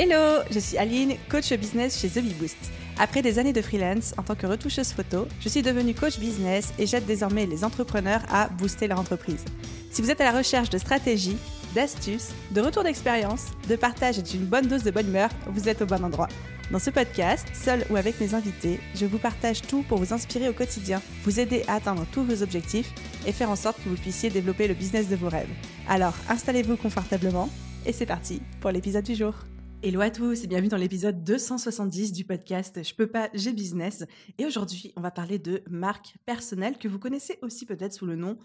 Hello, je suis Aline, coach business chez The Bee Boost. Après des années de freelance en tant que retoucheuse photo, je suis devenue coach business et j'aide désormais les entrepreneurs à booster leur entreprise. Si vous êtes à la recherche de stratégies, d'astuces, de retours d'expérience, de partage et d'une bonne dose de bonne humeur, vous êtes au bon endroit. Dans ce podcast, seul ou avec mes invités, je vous partage tout pour vous inspirer au quotidien, vous aider à atteindre tous vos objectifs et faire en sorte que vous puissiez développer le business de vos rêves. Alors, installez-vous confortablement et c'est parti pour l'épisode du jour. Hello à tous et bienvenue dans l'épisode 270 du podcast Je peux pas, j'ai business. Et aujourd'hui, on va parler de marque personnelle que vous connaissez aussi peut-être sous le nom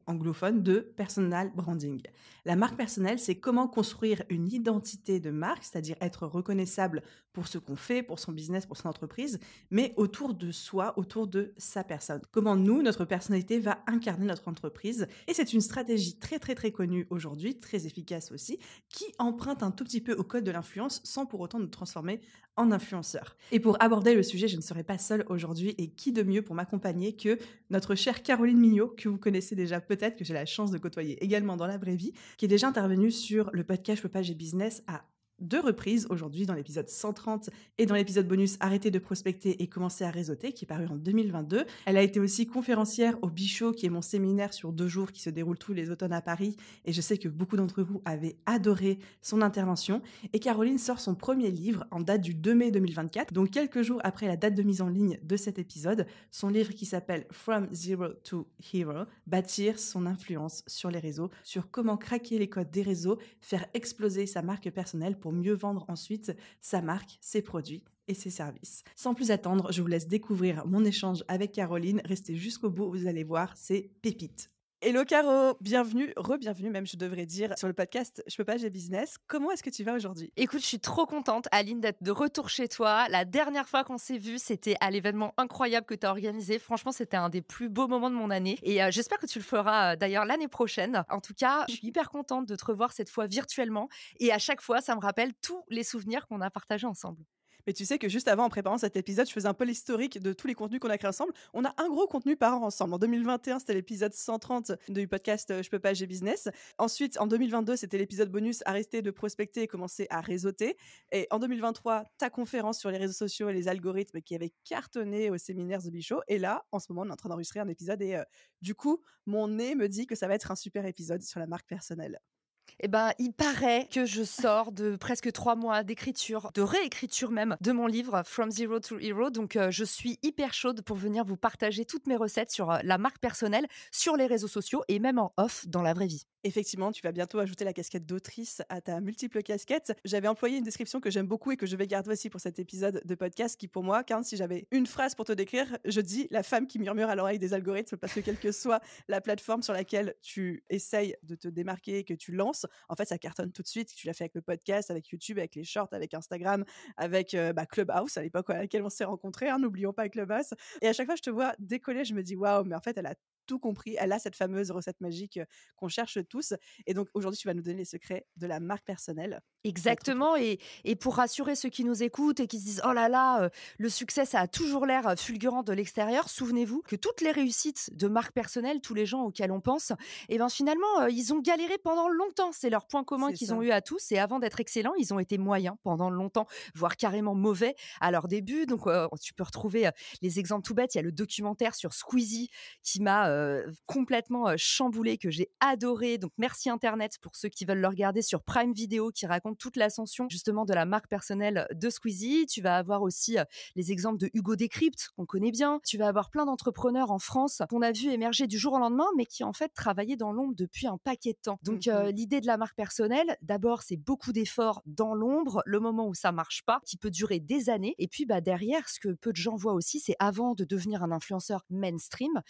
anglophone de personal branding. La marque personnelle, c'est comment construire une identité de marque, c'est-à-dire être reconnaissable pour ce qu'on fait, pour son business, pour son entreprise, mais autour de soi, autour de sa personne. Comment nous, notre personnalité va incarner notre entreprise. Et c'est une stratégie très connue aujourd'hui, très efficace aussi, qui emprunte un tout petit peu au code de l'influence sans pour autant nous transformer en influenceurs. Et pour aborder le sujet, je ne serai pas seule aujourd'hui et qui de mieux pour m'accompagner que notre chère Caroline Mignot, que vous connaissez déjà peut-être, que j'ai la chance de côtoyer également dans la vraie vie, qui est déjà intervenue sur le podcast Je peux pas, j'ai business à 2 reprises aujourd'hui dans l'épisode 130 et dans l'épisode bonus Arrêtez de prospecter et commencer à réseauter qui est paru en 2022. Elle a été aussi conférencière au Bichot qui est mon séminaire sur 2 jours qui se déroule tous les automnes à Paris et je sais que beaucoup d'entre vous avaient adoré son intervention. Et Caroline sort son premier livre en date du 2 mai 2024, donc quelques jours après la date de mise en ligne de cet épisode, son livre qui s'appelle From Zero to Hero, bâtir son influence sur les réseaux, sur comment craquer les codes des réseaux, faire exploser sa marque personnelle pour mieux vendre ensuite sa marque, ses produits et ses services. Sans plus attendre, je vous laisse découvrir mon échange avec Caroline. Restez jusqu'au bout, vous allez voir, c'est pépite. Hello Caro, bienvenue, re-bienvenue même je devrais dire, sur le podcast Je peux pas, j'ai business. Comment est-ce que tu vas aujourd'hui ? Écoute, je suis trop contente, Aline, d'être de retour chez toi. La dernière fois qu'on s'est vu, c'était à l'événement incroyable que tu as organisé. Franchement, c'était un des plus beaux moments de mon année. Et j'espère que tu le feras d'ailleurs l'année prochaine. En tout cas, je suis hyper contente de te revoir cette fois virtuellement. Et à chaque fois, ça me rappelle tous les souvenirs qu'on a partagés ensemble. Mais tu sais que juste avant, en préparant cet épisode, je faisais un peu l'historique de tous les contenus qu'on a créés ensemble. On a un gros contenu par an ensemble. En 2021, c'était l'épisode 130 du podcast Je peux pas, j'ai business. Ensuite, en 2022, c'était l'épisode bonus Arrêter de prospecter et commencer à réseauter. Et en 2023, ta conférence sur les réseaux sociaux et les algorithmes qui avait cartonné au séminaire The Bichot. Et là, en ce moment, on est en train d'enregistrer un épisode et du coup, mon nez me dit que ça va être un super épisode sur la marque personnelle. Eh ben, il paraît que je sors de presque 3 mois d'écriture, de réécriture même, de mon livre From Zero to Hero. Donc, je suis hyper chaude pour venir vous partager toutes mes recettes sur la marque personnelle, sur les réseaux sociaux et même en off dans la vraie vie. Effectivement, tu vas bientôt ajouter la casquette d'autrice à ta multiple casquette. J'avais employé une description que j'aime beaucoup et que je vais garder aussi pour cet épisode de podcast qui, pour moi, Karl, si j'avais une phrase pour te décrire, je dis la femme qui murmure à l'oreille des algorithmes parce que quelle que soit la plateforme sur laquelle tu essayes de te démarquer, que tu lances, en fait, ça cartonne tout de suite. Tu l'as fait avec le podcast, avec YouTube, avec les shorts, avec Instagram, avec Clubhouse à l'époque à laquelle on s'est rencontrés. Hein, n'oublions pas Clubhouse. Et à chaque fois, je te vois décoller, je me dis waouh, mais en fait, elle a tout compris. Elle a cette fameuse recette magique qu'on cherche tous. Et donc, aujourd'hui, tu vas nous donner les secrets de la marque personnelle. Ça va être trop cool. Exactement et pour rassurer ceux qui nous écoutent et qui se disent: «Oh là là, le succès, ça a toujours l'air, fulgurant de l'extérieur», souvenez-vous que toutes les réussites de marque personnelle, tous les gens auxquels on pense et ben, finalement, ils ont galéré pendant longtemps. C'est leur point commun C'est qu'ils ont ça. eu à tous et avant d'être excellents, ils ont été moyens pendant longtemps, voire carrément mauvais à leur début. Donc, tu peux retrouver, les exemples tout bêtes. Il y a le documentaire sur Squeezie qui m'a, complètement, chamboulée, que j'ai adoré. Donc merci internet pour ceux qui veulent le regarder sur Prime Video qui raconte toute l'ascension justement de la marque personnelle de Squeezie. Tu vas avoir aussi les exemples de Hugo Décrypte qu'on connaît bien. Tu vas avoir plein d'entrepreneurs en France qu'on a vu émerger du jour au lendemain mais qui en fait travaillaient dans l'ombre depuis un paquet de temps. Donc l'idée de la marque personnelle, d'abord c'est beaucoup d'efforts dans l'ombre, le moment où ça marche pas, qui peut durer des années. Et puis derrière, ce que peu de gens voient aussi, c'est avant de devenir un influenceur mainstream,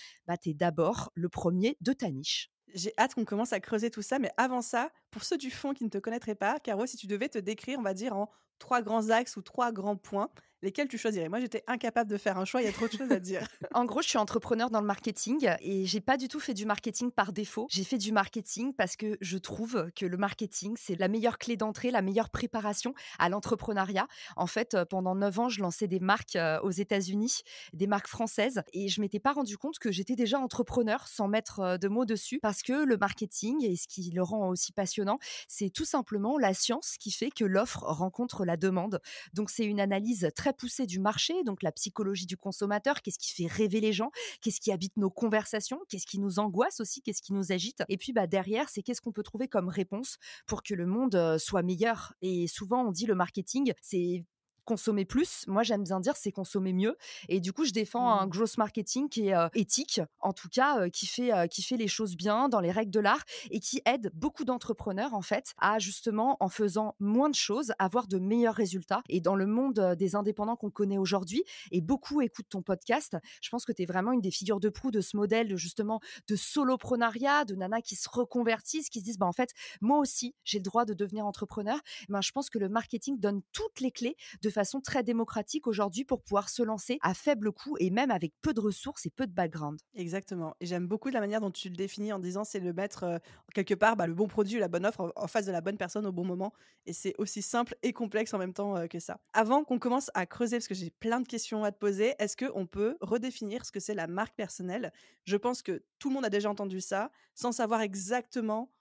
t'es d'abord le premier de ta niche. J'ai hâte qu'on commence à creuser tout ça, mais avant ça, pour ceux du fond qui ne te connaîtraient pas, Caro, si tu devais te décrire, on va dire, en 3 grands axes ou 3 grands points, lesquels tu choisirais? Moi, j'étais incapable de faire un choix, il y a trop de choses à dire. En gros, je suis entrepreneur dans le marketing et j'ai pas du tout fait du marketing par défaut. J'ai fait du marketing parce que je trouve que le marketing, c'est la meilleure clé d'entrée, la meilleure préparation à l'entrepreneuriat. En fait, pendant 9 ans, je lançais des marques aux États-Unis, des marques françaises et je m'étais pas rendu compte que j'étais déjà entrepreneur sans mettre de mots dessus parce que le marketing et ce qui le rend aussi passionnant, passionnant, c'est tout simplement la science qui fait que l'offre rencontre la demande. Donc, c'est une analyse très poussée du marché, donc la psychologie du consommateur, qu'est-ce qui fait rêver les gens, qu'est-ce qui habite nos conversations, qu'est-ce qui nous angoisse aussi, qu'est-ce qui nous agite. Et puis, derrière, c'est qu'est-ce qu'on peut trouver comme réponse pour que le monde soit meilleur. Et souvent, on dit le marketing, c'est consommer plus. Moi, j'aime bien dire c'est consommer mieux. Et du coup, je défends un growth marketing qui est éthique, en tout cas, qui fait les choses bien dans les règles de l'art et qui aide beaucoup d'entrepreneurs, en fait, à justement, en faisant moins de choses, avoir de meilleurs résultats. Et dans le monde des indépendants qu'on connaît aujourd'hui, et beaucoup écoutent ton podcast, je pense que tu es vraiment une des figures de proue de ce modèle de justement de soloprenariat, de nanas qui se reconvertissent, qui se disent, en fait, moi aussi, j'ai le droit de devenir entrepreneur. Je pense que le marketing donne toutes les clés de façon très démocratique aujourd'hui pour pouvoir se lancer à faible coût et même avec peu de ressources et peu de background. Exactement. Et j'aime beaucoup la manière dont tu le définis en disant c'est le mettre quelque part le bon produit ou la bonne offre en face de la bonne personne au bon moment. Et c'est aussi simple et complexe en même temps que ça. Avant qu'on commence à creuser, parce que j'ai plein de questions à te poser, est-ce qu'on peut redéfinir ce que c'est la marque personnelle? Je pense que tout le monde a déjà entendu ça sans savoir exactement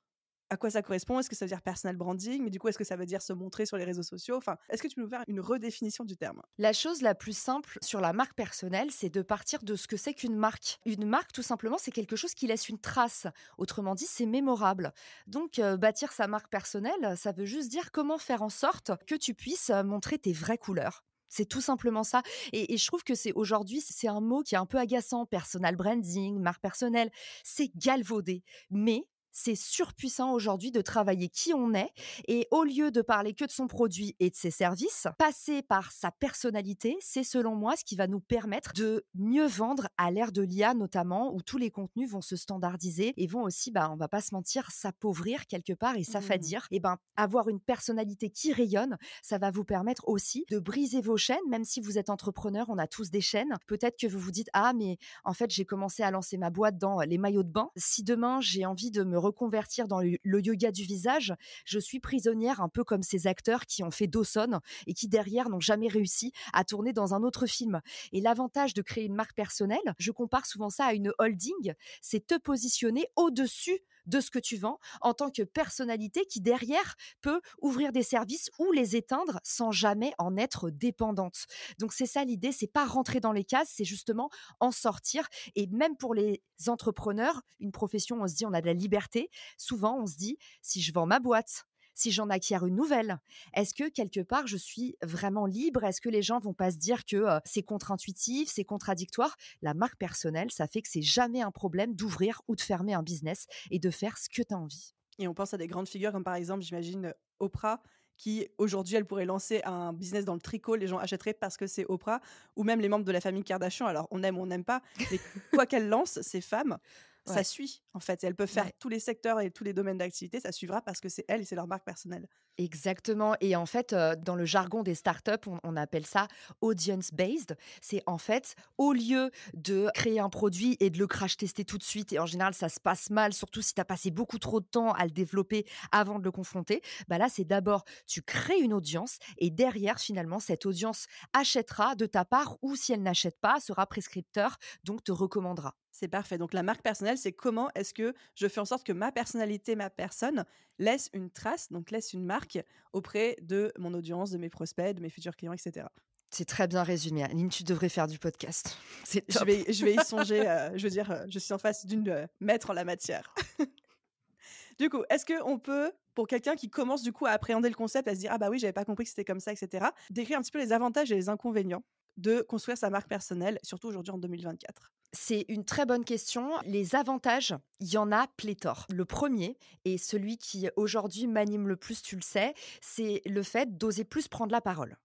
à quoi ça correspond. Est-ce que ça veut dire personal branding? Mais du coup, est-ce que ça veut dire se montrer sur les réseaux sociaux? Enfin, est-ce que tu peux nous faire une redéfinition du terme? La chose la plus simple sur la marque personnelle, c'est de partir de ce que c'est qu'une marque. Une marque, tout simplement, c'est quelque chose qui laisse une trace. Autrement dit, c'est mémorable. Donc, bâtir sa marque personnelle, ça veut juste dire comment faire en sorte que tu puisses montrer tes vraies couleurs. C'est tout simplement ça. Et je trouve que aujourd'hui, c'est un mot qui est un peu agaçant. Personal branding, marque personnelle, c'est galvaudé. Mais c'est surpuissant aujourd'hui de travailler qui on est et au lieu de parler que de son produit et de ses services, passer par sa personnalité, c'est selon moi ce qui va nous permettre de mieux vendre à l'ère de l'IA notamment, où tous les contenus vont se standardiser et vont aussi, on va pas se mentir, s'appauvrir quelque part et s'affadir. Et avoir une personnalité qui rayonne, ça va vous permettre aussi de briser vos chaînes, même si vous êtes entrepreneur, on a tous des chaînes. Peut-être que vous vous dites, mais en fait, j'ai commencé à lancer ma boîte dans les maillots de bain. Si demain, j'ai envie de me reconvertir dans le yoga du visage, je suis prisonnière un peu comme ces acteurs qui ont fait Dawson et qui derrière n'ont jamais réussi à tourner dans un autre film. Et l'avantage de créer une marque personnelle, je compare souvent ça à une holding, c'est te positionner au-dessus de ce que tu vends en tant que personnalité qui derrière peut ouvrir des services ou les éteindre sans jamais en être dépendante. Donc c'est ça l'idée, c'est pas rentrer dans les cases, c'est justement en sortir. Et même pour les entrepreneurs, une profession, on se dit on a de la liberté. Souvent, on se dit si je vends ma boîte, si j'en acquiers une nouvelle, est-ce que quelque part je suis vraiment libre? Est-ce que les gens vont pas se dire que c'est contre-intuitif, c'est contradictoire? La marque personnelle, ça fait que c'est jamais un problème d'ouvrir ou de fermer un business et de faire ce que tu as envie. Et on pense à des grandes figures comme par exemple, j'imagine, Oprah, qui aujourd'hui, elle pourrait lancer un business dans le tricot, les gens achèteraient parce que c'est Oprah, ou même les membres de la famille Kardashian. Alors, on aime ou on n'aime pas, mais quoi qu'elles lancent, ces femmes, ça suit, en fait. Et elles peuvent faire tous les secteurs et tous les domaines d'activité, ça suivra parce que c'est elles et c'est leur marque personnelle. Exactement. Et en fait, dans le jargon des startups, on appelle ça audience-based. C'est en fait, au lieu de créer un produit et de le crash tester tout de suite, et en général, ça se passe mal, surtout si tu as passé beaucoup trop de temps à le développer avant de le confronter, là, c'est d'abord, tu crées une audience et derrière, finalement, cette audience achètera de ta part ou si elle n'achète pas, sera prescripteur, donc te recommandera. C'est parfait. Donc, la marque personnelle, c'est comment est-ce que je fais en sorte que ma personnalité, ma personne, laisse une trace, donc laisse une marque auprès de mon audience, de mes prospects, de mes futurs clients, etc. C'est très bien résumé. Aline, tu devrais faire du podcast. C'est top. Je vais y songer. Je veux dire, je suis en face d'une maître en la matière. Du coup, est-ce qu'on peut, pour quelqu'un qui commence du coup à appréhender le concept, à se dire « Ah bah oui, j'avais pas compris que c'était comme ça, etc. », décrire un petit peu les avantages et les inconvénients de construire sa marque personnelle, surtout aujourd'hui en 2024? C'est une très bonne question. Les avantages, il y en a pléthore. Le premier, et celui qui aujourd'hui m'anime le plus, tu le sais, c'est le fait d'oser plus prendre la parole.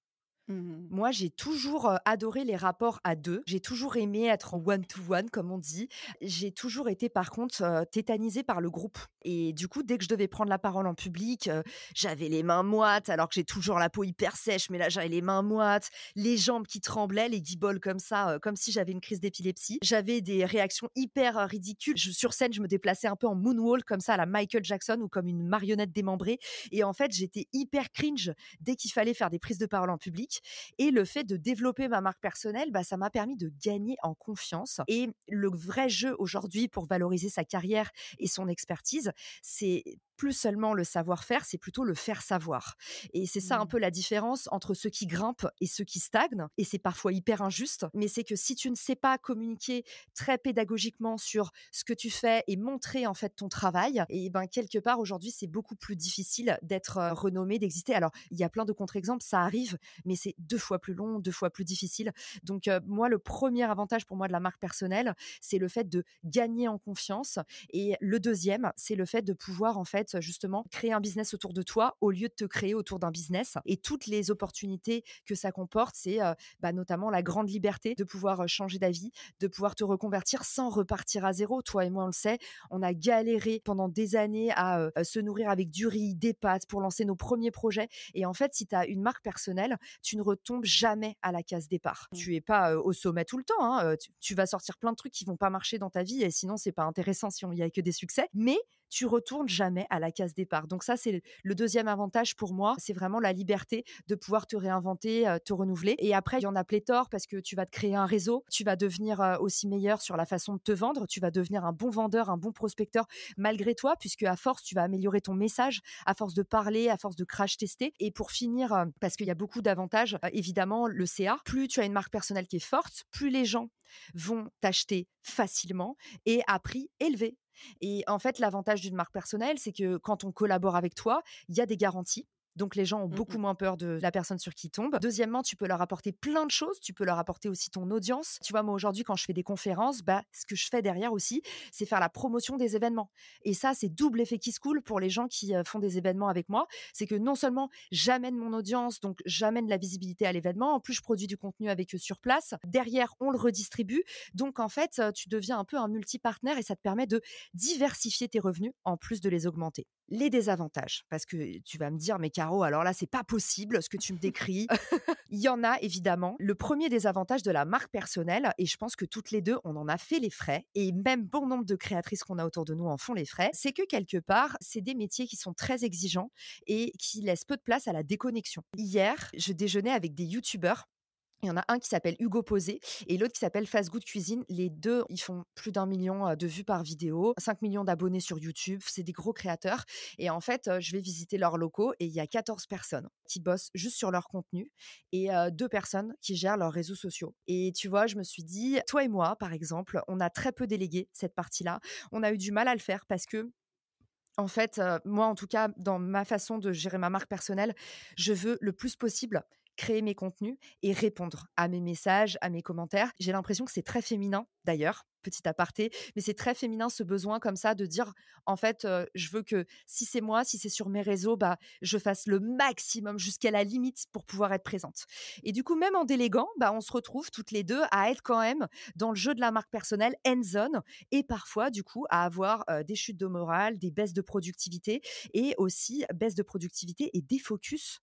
Moi, j'ai toujours adoré les rapports à deux. J'ai toujours aimé être en one-to-one, comme on dit. J'ai toujours été, par contre, tétanisée par le groupe. Et du coup, dès que je devais prendre la parole en public, j'avais les mains moites, alors que j'ai toujours la peau hyper sèche, mais là, j'avais les mains moites, les jambes qui tremblaient, les guiboles comme ça, comme si j'avais une crise d'épilepsie. J'avais des réactions hyper ridicules. Sur scène, je me déplaçais un peu en moonwalk, comme ça, à la Michael Jackson, ou comme une marionnette démembrée. Et en fait, j'étais hyper cringe dès qu'il fallait faire des prises de parole en public. Et le fait de développer ma marque personnelle, ça m'a permis de gagner en confiance. Et le vrai jeu aujourd'hui pour valoriser sa carrière et son expertise, c'est plus seulement le savoir-faire, c'est plutôt le faire savoir. Et c'est ça un Mmh. peu la différence entre ceux qui grimpent et ceux qui stagnent. Et c'est parfois hyper injuste, mais c'est que si tu ne sais pas communiquer très pédagogiquement sur ce que tu fais et montrer en fait ton travail, et ben quelque part aujourd'hui c'est beaucoup plus difficile d'être renommé, d'exister. Alors il y a plein de contre-exemples, ça arrive, mais c'est 2 fois plus long, 2 fois plus difficile. Donc moi le premier avantage pour moi de la marque personnelle, c'est le fait de gagner en confiance, et le deuxième, c'est le fait de pouvoir en fait justement créer un business autour de toi au lieu de te créer autour d'un business. Et toutes les opportunités que ça comporte, c'est notamment la grande liberté de pouvoir changer d'avis, de pouvoir te reconvertir sans repartir à zéro. Toi et moi, on le sait, on a galéré pendant des années à se nourrir avec du riz, des pâtes pour lancer nos premiers projets. Et en fait, si tu as une marque personnelle, tu ne retombes jamais à la case départ. Tu es pas au sommet tout le temps, hein. Tu vas sortir plein de trucs qui vont pas marcher dans ta vie et sinon, c'est pas intéressant si il y a que des succès. Mais tu retournes jamais à la case départ. Donc ça, c'est le deuxième avantage pour moi. C'est vraiment la liberté de pouvoir te réinventer, te renouveler. Et après, il y en a pléthore parce que tu vas te créer un réseau. Tu vas devenir aussi meilleur sur la façon de te vendre. Tu vas devenir un bon vendeur, un bon prospecteur malgré toi, puisque à force, tu vas améliorer ton message, à force de parler, à force de crash tester. Et pour finir, parce qu'il y a beaucoup d'avantages, évidemment, le CA. Plus tu as une marque personnelle qui est forte, plus les gens vont t'acheter facilement et à prix élevé. Et en fait, l'avantage d'une marque personnelle, c'est que quand on collabore avec toi, il y a des garanties. Donc, les gens ont Mmh beaucoup mh. moins peur de la personne sur qui ils tombent. Deuxièmement, tu peux leur apporter plein de choses. Tu peux leur apporter aussi ton audience. Tu vois, moi, aujourd'hui, quand je fais des conférences, ce que je fais derrière aussi, c'est faire la promotion des événements. Et ça, c'est double effet qui se coule pour les gens qui font des événements avec moi. C'est que non seulement j'amène mon audience, donc j'amène la visibilité à l'événement, en plus, je produis du contenu avec eux sur place. Derrière, on le redistribue. Donc, en fait, tu deviens un peu un multi-partenaire et ça te permet de diversifier tes revenus en plus de les augmenter. Les désavantages, parce que tu vas me dire, mais Caro, alors là, c'est pas possible ce que tu me décris. Il y en a évidemment. Le premier désavantage de la marque personnelle, et je pense que toutes les deux, on en a fait les frais, et même bon nombre de créatrices qu'on a autour de nous en font les frais, c'est que quelque part, c'est des métiers qui sont très exigeants et qui laissent peu de place à la déconnexion. Hier, je déjeunais avec des youtubeurs. Il y en a un qui s'appelle Hugo Posé et l'autre qui s'appelle Fast Good Cuisine. Les deux, ils font plus d'1 million de vues par vidéo, 5 millions d'abonnés sur YouTube. C'est des gros créateurs. Et en fait, je vais visiter leurs locaux et il y a 14 personnes qui bossent juste sur leur contenu et 2 personnes qui gèrent leurs réseaux sociaux. Et tu vois, je me suis dit, toi et moi, par exemple, on a très peu délégué cette partie-là. On a eu du mal à le faire parce que en fait, moi, en tout cas, dans ma façon de gérer ma marque personnelle, je veux le plus possible créer mes contenus et répondre à mes messages, à mes commentaires. J'ai l'impression que c'est très féminin, d'ailleurs, petit aparté, mais c'est très féminin ce besoin comme ça de dire, en fait, je veux que si c'est moi, si c'est sur mes réseaux, je fasse le maximum jusqu'à la limite pour pouvoir être présente. Et du coup, même en déléguant, on se retrouve toutes les deux à être quand même dans le jeu de la marque personnelle hands-on et parfois, du coup, à avoir des chutes de morale, des baisses de productivité et aussi baisse de productivité et défocus.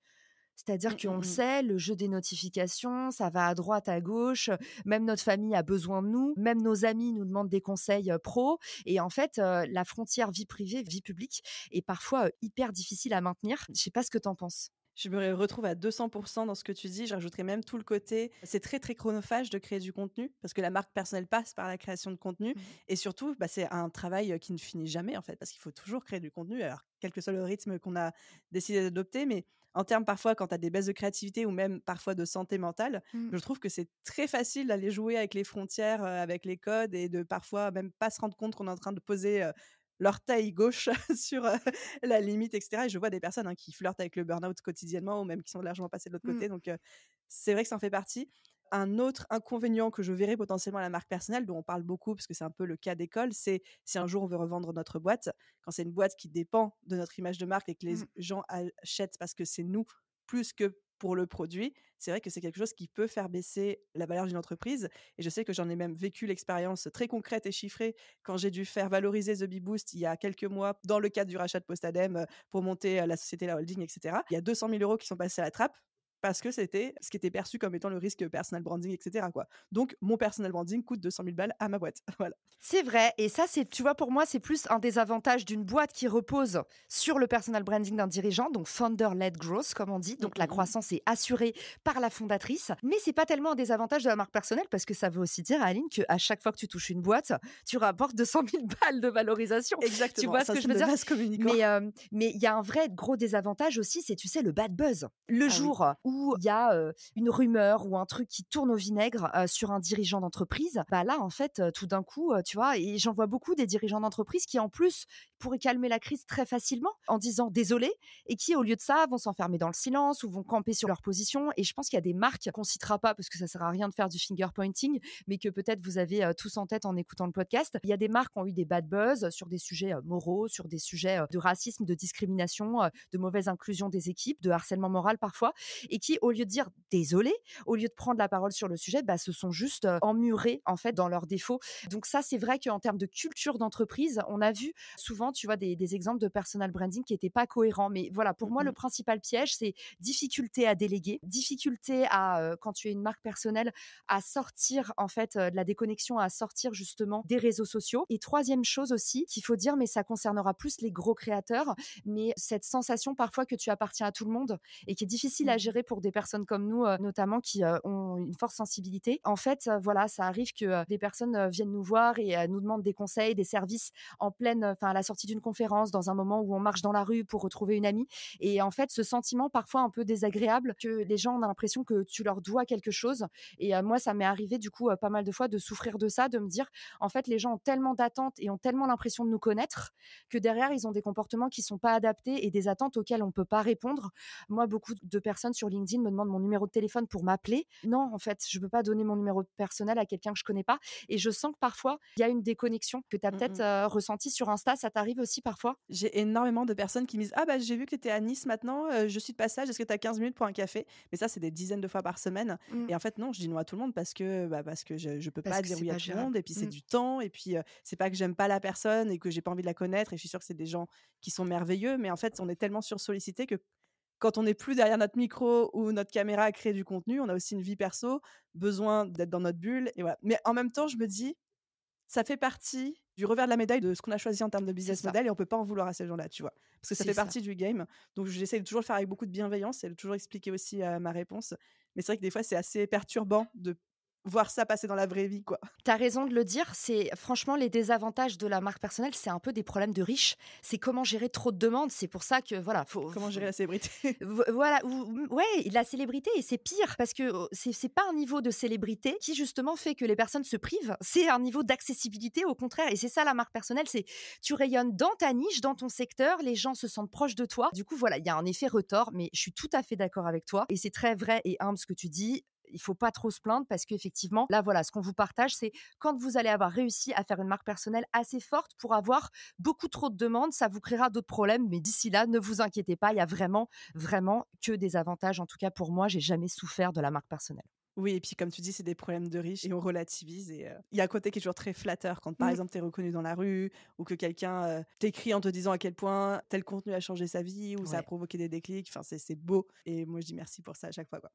C'est-à-dire Mmh, mmh qu'on le mh. sait, le jeu des notifications, ça va à droite, à gauche, même notre famille a besoin de nous, même nos amis nous demandent des conseils pro. Et en fait, la frontière vie privée, vie publique est parfois hyper difficile à maintenir. Je sais pas ce que tu en penses. Je me retrouve à 200 dans ce que tu dis. Je rajouterais même tout le côté c'est très, très chronophage de créer du contenu parce que la marque personnelle passe par la création de contenu Mmh. et surtout, c'est un travail, qui ne finit jamais, en fait, parce qu'il faut toujours créer du contenu. Alors, quel que soit le rythme qu'on a décidé d'adopter, mais en termes parfois, quand tu as des baisses de créativité ou même parfois de santé mentale, Mmh. je trouve que c'est très facile d'aller jouer avec les frontières, avec les codes et de parfois même pas se rendre compte qu'on est en train de poser, l'orteil gauche sur, la limite et cetera et je vois des personnes, hein, qui flirtent avec le burn-out quotidiennement ou même qui sont largement passées de l'autre Mmh. côté donc c'est vrai que ça en fait partie. Un autre inconvénient que je verrais potentiellement à la marque personnelle, dont on parle beaucoup parce que c'est un peu le cas d'école, c'est si un jour on veut revendre notre boîte, quand c'est une boîte qui dépend de notre image de marque et que les Mmh. gens achètent parce que c'est nous plus que pour le produit, c'est vrai que c'est quelque chose qui peut faire baisser la valeur d'une entreprise et je sais que j'en ai même vécu l'expérience très concrète et chiffrée quand j'ai dû faire valoriser The Bee Boost il y a quelques mois dans le cadre du rachat de Postadem, pour monter, la société, la holding et cetera. Il y a 200 000 € qui sont passés à la trappe parce que c'était ce qui était perçu comme étant le risque personal branding, et cetera, quoi. Donc mon personal branding coûte 200 000 balles à ma boîte. Voilà. C'est vrai et ça, c'est tu vois, pour moi, c'est plus un des avantages d'une boîte qui repose sur le personal branding d'un dirigeant, donc founder-led growth, comme on dit. Mmh, Donc la mmh mh. croissance est assurée par la fondatrice. Mais c'est pas tellement un désavantage de la marque personnelle parce que ça veut aussi dire, Aline, qu'à chaque fois que tu touches une boîte, tu rapportes 200 000 balles de valorisation. Tu Exactement, vois ce c'est un que je système veux de dire? vase communicant. Mais il y a un vrai gros désavantage aussi, c'est, tu sais, le bad buzz. Le Ah oui. jour où il y a, une rumeur ou un truc qui tourne au vinaigre, sur un dirigeant d'entreprise, bah là, en fait, tout d'un coup, tu vois? Et j'en vois beaucoup des dirigeants d'entreprise qui, en plus, pourraient calmer la crise très facilement en disant: «Désolé» et qui, au lieu de ça, vont s'enfermer dans le silence ou vont camper sur leur position et je pense qu'il y a des marques qu'on citera pas parce que ça sert à rien de faire du finger pointing, mais que peut-être vous avez, tous en tête en écoutant le podcast. Il y a des marques qui ont eu des bad buzz sur des sujets, moraux, sur des sujets, de racisme, de discrimination, de mauvaise inclusion des équipes, de harcèlement moral parfois et qui, au lieu de dire: «Désolé», au lieu de prendre la parole sur le sujet, bah, se sont juste, emmurés, en fait, dans leurs défauts. Donc ça, c'est vrai qu'en termes de culture d'entreprise, on a vu souvent, tu vois, des exemples de personal branding qui étaient pas cohérents. Mais voilà, pour Mmh moi, le mh. principal piège, c'est difficulté à déléguer, difficulté à, quand tu es une marque personnelle, à sortir, en fait, de la déconnexion, à sortir justement des réseaux sociaux. Et troisième chose aussi qu'il faut dire, mais ça concernera plus les gros créateurs, mais cette sensation parfois que tu appartiens à tout le monde et qui est difficile à Mmh. gérer pour des personnes comme nous, notamment qui ont une forte sensibilité. En fait, voilà, ça arrive que des personnes viennent nous voir et nous demandent des conseils, des services en pleine, enfin à la sortie d'une conférence, dans un moment où on marche dans la rue pour retrouver une amie. Et en fait, ce sentiment parfois un peu désagréable que les gens ont l'impression que tu leur dois quelque chose. Et moi, ça m'est arrivé du coup pas mal de fois de souffrir de ça, de me dire, en fait, les gens ont tellement d'attentes et ont tellement l'impression de nous connaître que derrière, ils ont des comportements qui sont pas adaptés et des attentes auxquelles on peut pas répondre. Moi, beaucoup de personnes sur LinkedIn me demandent mon numéro de téléphone pour m'appeler. Non, en fait, je peux pas donner mon numéro personnel à quelqu'un que je connais pas. Et je sens que parfois, il y a une déconnexion que tu as Mmh peut-être mh. ressentie sur Insta. Ça t'arrive aussi parfois? J'ai énormément de personnes qui me disent: «Ah bah, j'ai vu que tu étais à Nice maintenant, je suis de passage, est-ce que tu as 15 minutes pour un café?» Mais ça, c'est des dizaines de fois par semaine Mmh. et en fait, non, je dis non à tout le monde parce que je peux Parce pas que dire c'est oui à pas tout le gérable. monde et puis c'est Mmh. du temps et puis, c'est pas que j'aime pas la personne et que j'ai pas envie de la connaître et je suis sûre que c'est des gens qui sont merveilleux, mais en fait, on est tellement sursollicités que quand on n'est plus derrière notre micro ou notre caméra à créer du contenu, on a aussi une vie perso, besoin d'être dans notre bulle et voilà. Mais en même temps, je me dis: ça fait partie du revers de la médaille de ce qu'on a choisi en termes de C'est business ça, model et on peut pas en vouloir à ces gens-là, tu vois? Parce que ça c'est fait ça. partie du game, donc j'essaie de toujours le faire avec beaucoup de bienveillance et de toujours expliquer aussi, ma réponse. Mais c'est vrai que des fois, c'est assez perturbant de voir ça passer dans la vraie vie, quoi. Tu as raison de le dire, c'est franchement les désavantages de la marque personnelle, c'est un peu des problèmes de riches. C'est comment gérer trop de demandes. C'est pour ça que voilà, Comment gérer la célébrité? voilà, ouais, la célébrité et c'est pire parce que c'est pas un niveau de célébrité qui justement fait que les personnes se privent, c'est un niveau d'accessibilité au contraire et c'est ça la marque personnelle, c'est tu rayonnes dans ta niche, dans ton secteur, les gens se sentent proches de toi. Du coup voilà, il y a un effet retors, mais je suis tout à fait d'accord avec toi et c'est très vrai et humble ce que tu dis. Il faut pas trop se plaindre parce qu'effectivement, là voilà, ce qu'on vous partage, c'est quand vous allez avoir réussi à faire une marque personnelle assez forte pour avoir beaucoup trop de demandes, ça vous créera d'autres problèmes. Mais d'ici là, ne vous inquiétez pas, il y a vraiment que des avantages. En tout cas, pour moi, j'ai jamais souffert de la marque personnelle. Oui et puis comme tu dis, c'est des problèmes de riches et on relativise et il y a un côté qui est toujours très flatteur quand, par Mmh. exemple, tu es reconnu dans la rue ou que quelqu'un, t'écrit en te disant à quel point tel contenu a changé sa vie ou ça a Ouais. provoqué des déclics. Enfin, c'est beau et moi, je dis merci pour ça à chaque fois, quoi.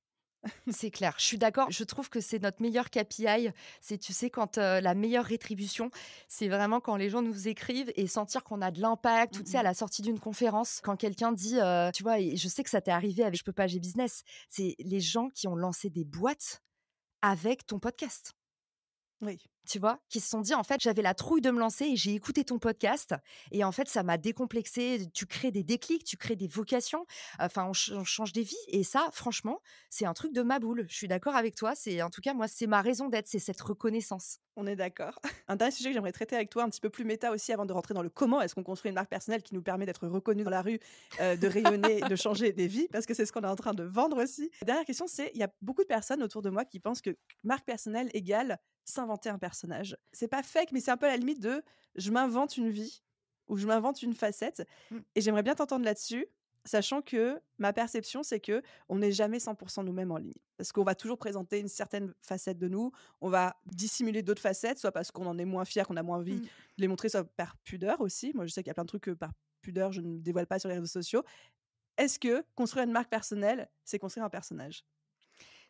C'est clair, je suis d'accord. Je trouve que c'est notre meilleur KPI. C'est, tu sais, quand la meilleure rétribution, c'est vraiment quand les gens nous écrivent et sentir qu'on a de l'impact. Mmh Tu sais, à mh. la sortie d'une conférence, quand quelqu'un dit, tu vois, et je sais que ça t'est arrivé avec Je peux pas, j'ai business. C'est les gens qui ont lancé des boîtes avec ton podcast. Oui. Tu vois? Qui se sont dit: «En fait, j'avais la trouille de me lancer et j'ai écouté ton podcast et en fait, ça m'a décomplexé». Tu crées des déclics, tu crées des vocations, enfin, on change des vies et ça, franchement, c'est un truc de ma boule. Je suis d'accord avec toi, c'est en tout cas, moi, c'est ma raison d'être, c'est cette reconnaissance. On est d'accord. Un dernier sujet que j'aimerais traiter avec toi, un petit peu plus méta aussi, avant de rentrer dans le comment est-ce qu'on construit une marque personnelle qui nous permet d'être reconnu dans la rue, de rayonner, de changer des vies, parce que c'est ce qu'on est en train de vendre aussi. La dernière question, c'est il y a beaucoup de personnes autour de moi qui pensent que marque personnelle égale s'inventer un personnage. C'est pas fake, mais c'est un peu à la limite de je m'invente une vie ou je m'invente une facette Mmh. et j'aimerais bien t'entendre là-dessus, sachant que ma perception, c'est que on n'est jamais 100 nous-mêmes en ligne. Parce qu'on va toujours présenter une certaine facette de nous, on va dissimuler d'autres facettes, soit parce qu'on en est moins fier, qu'on a moins envie de Mmh. les montrer, soit par pudeur aussi. Moi, je sais qu'il y a plein de trucs que par pudeur, je ne dévoile pas sur les réseaux sociaux. est-ce que construire une marque personnelle, c'est construire un personnage?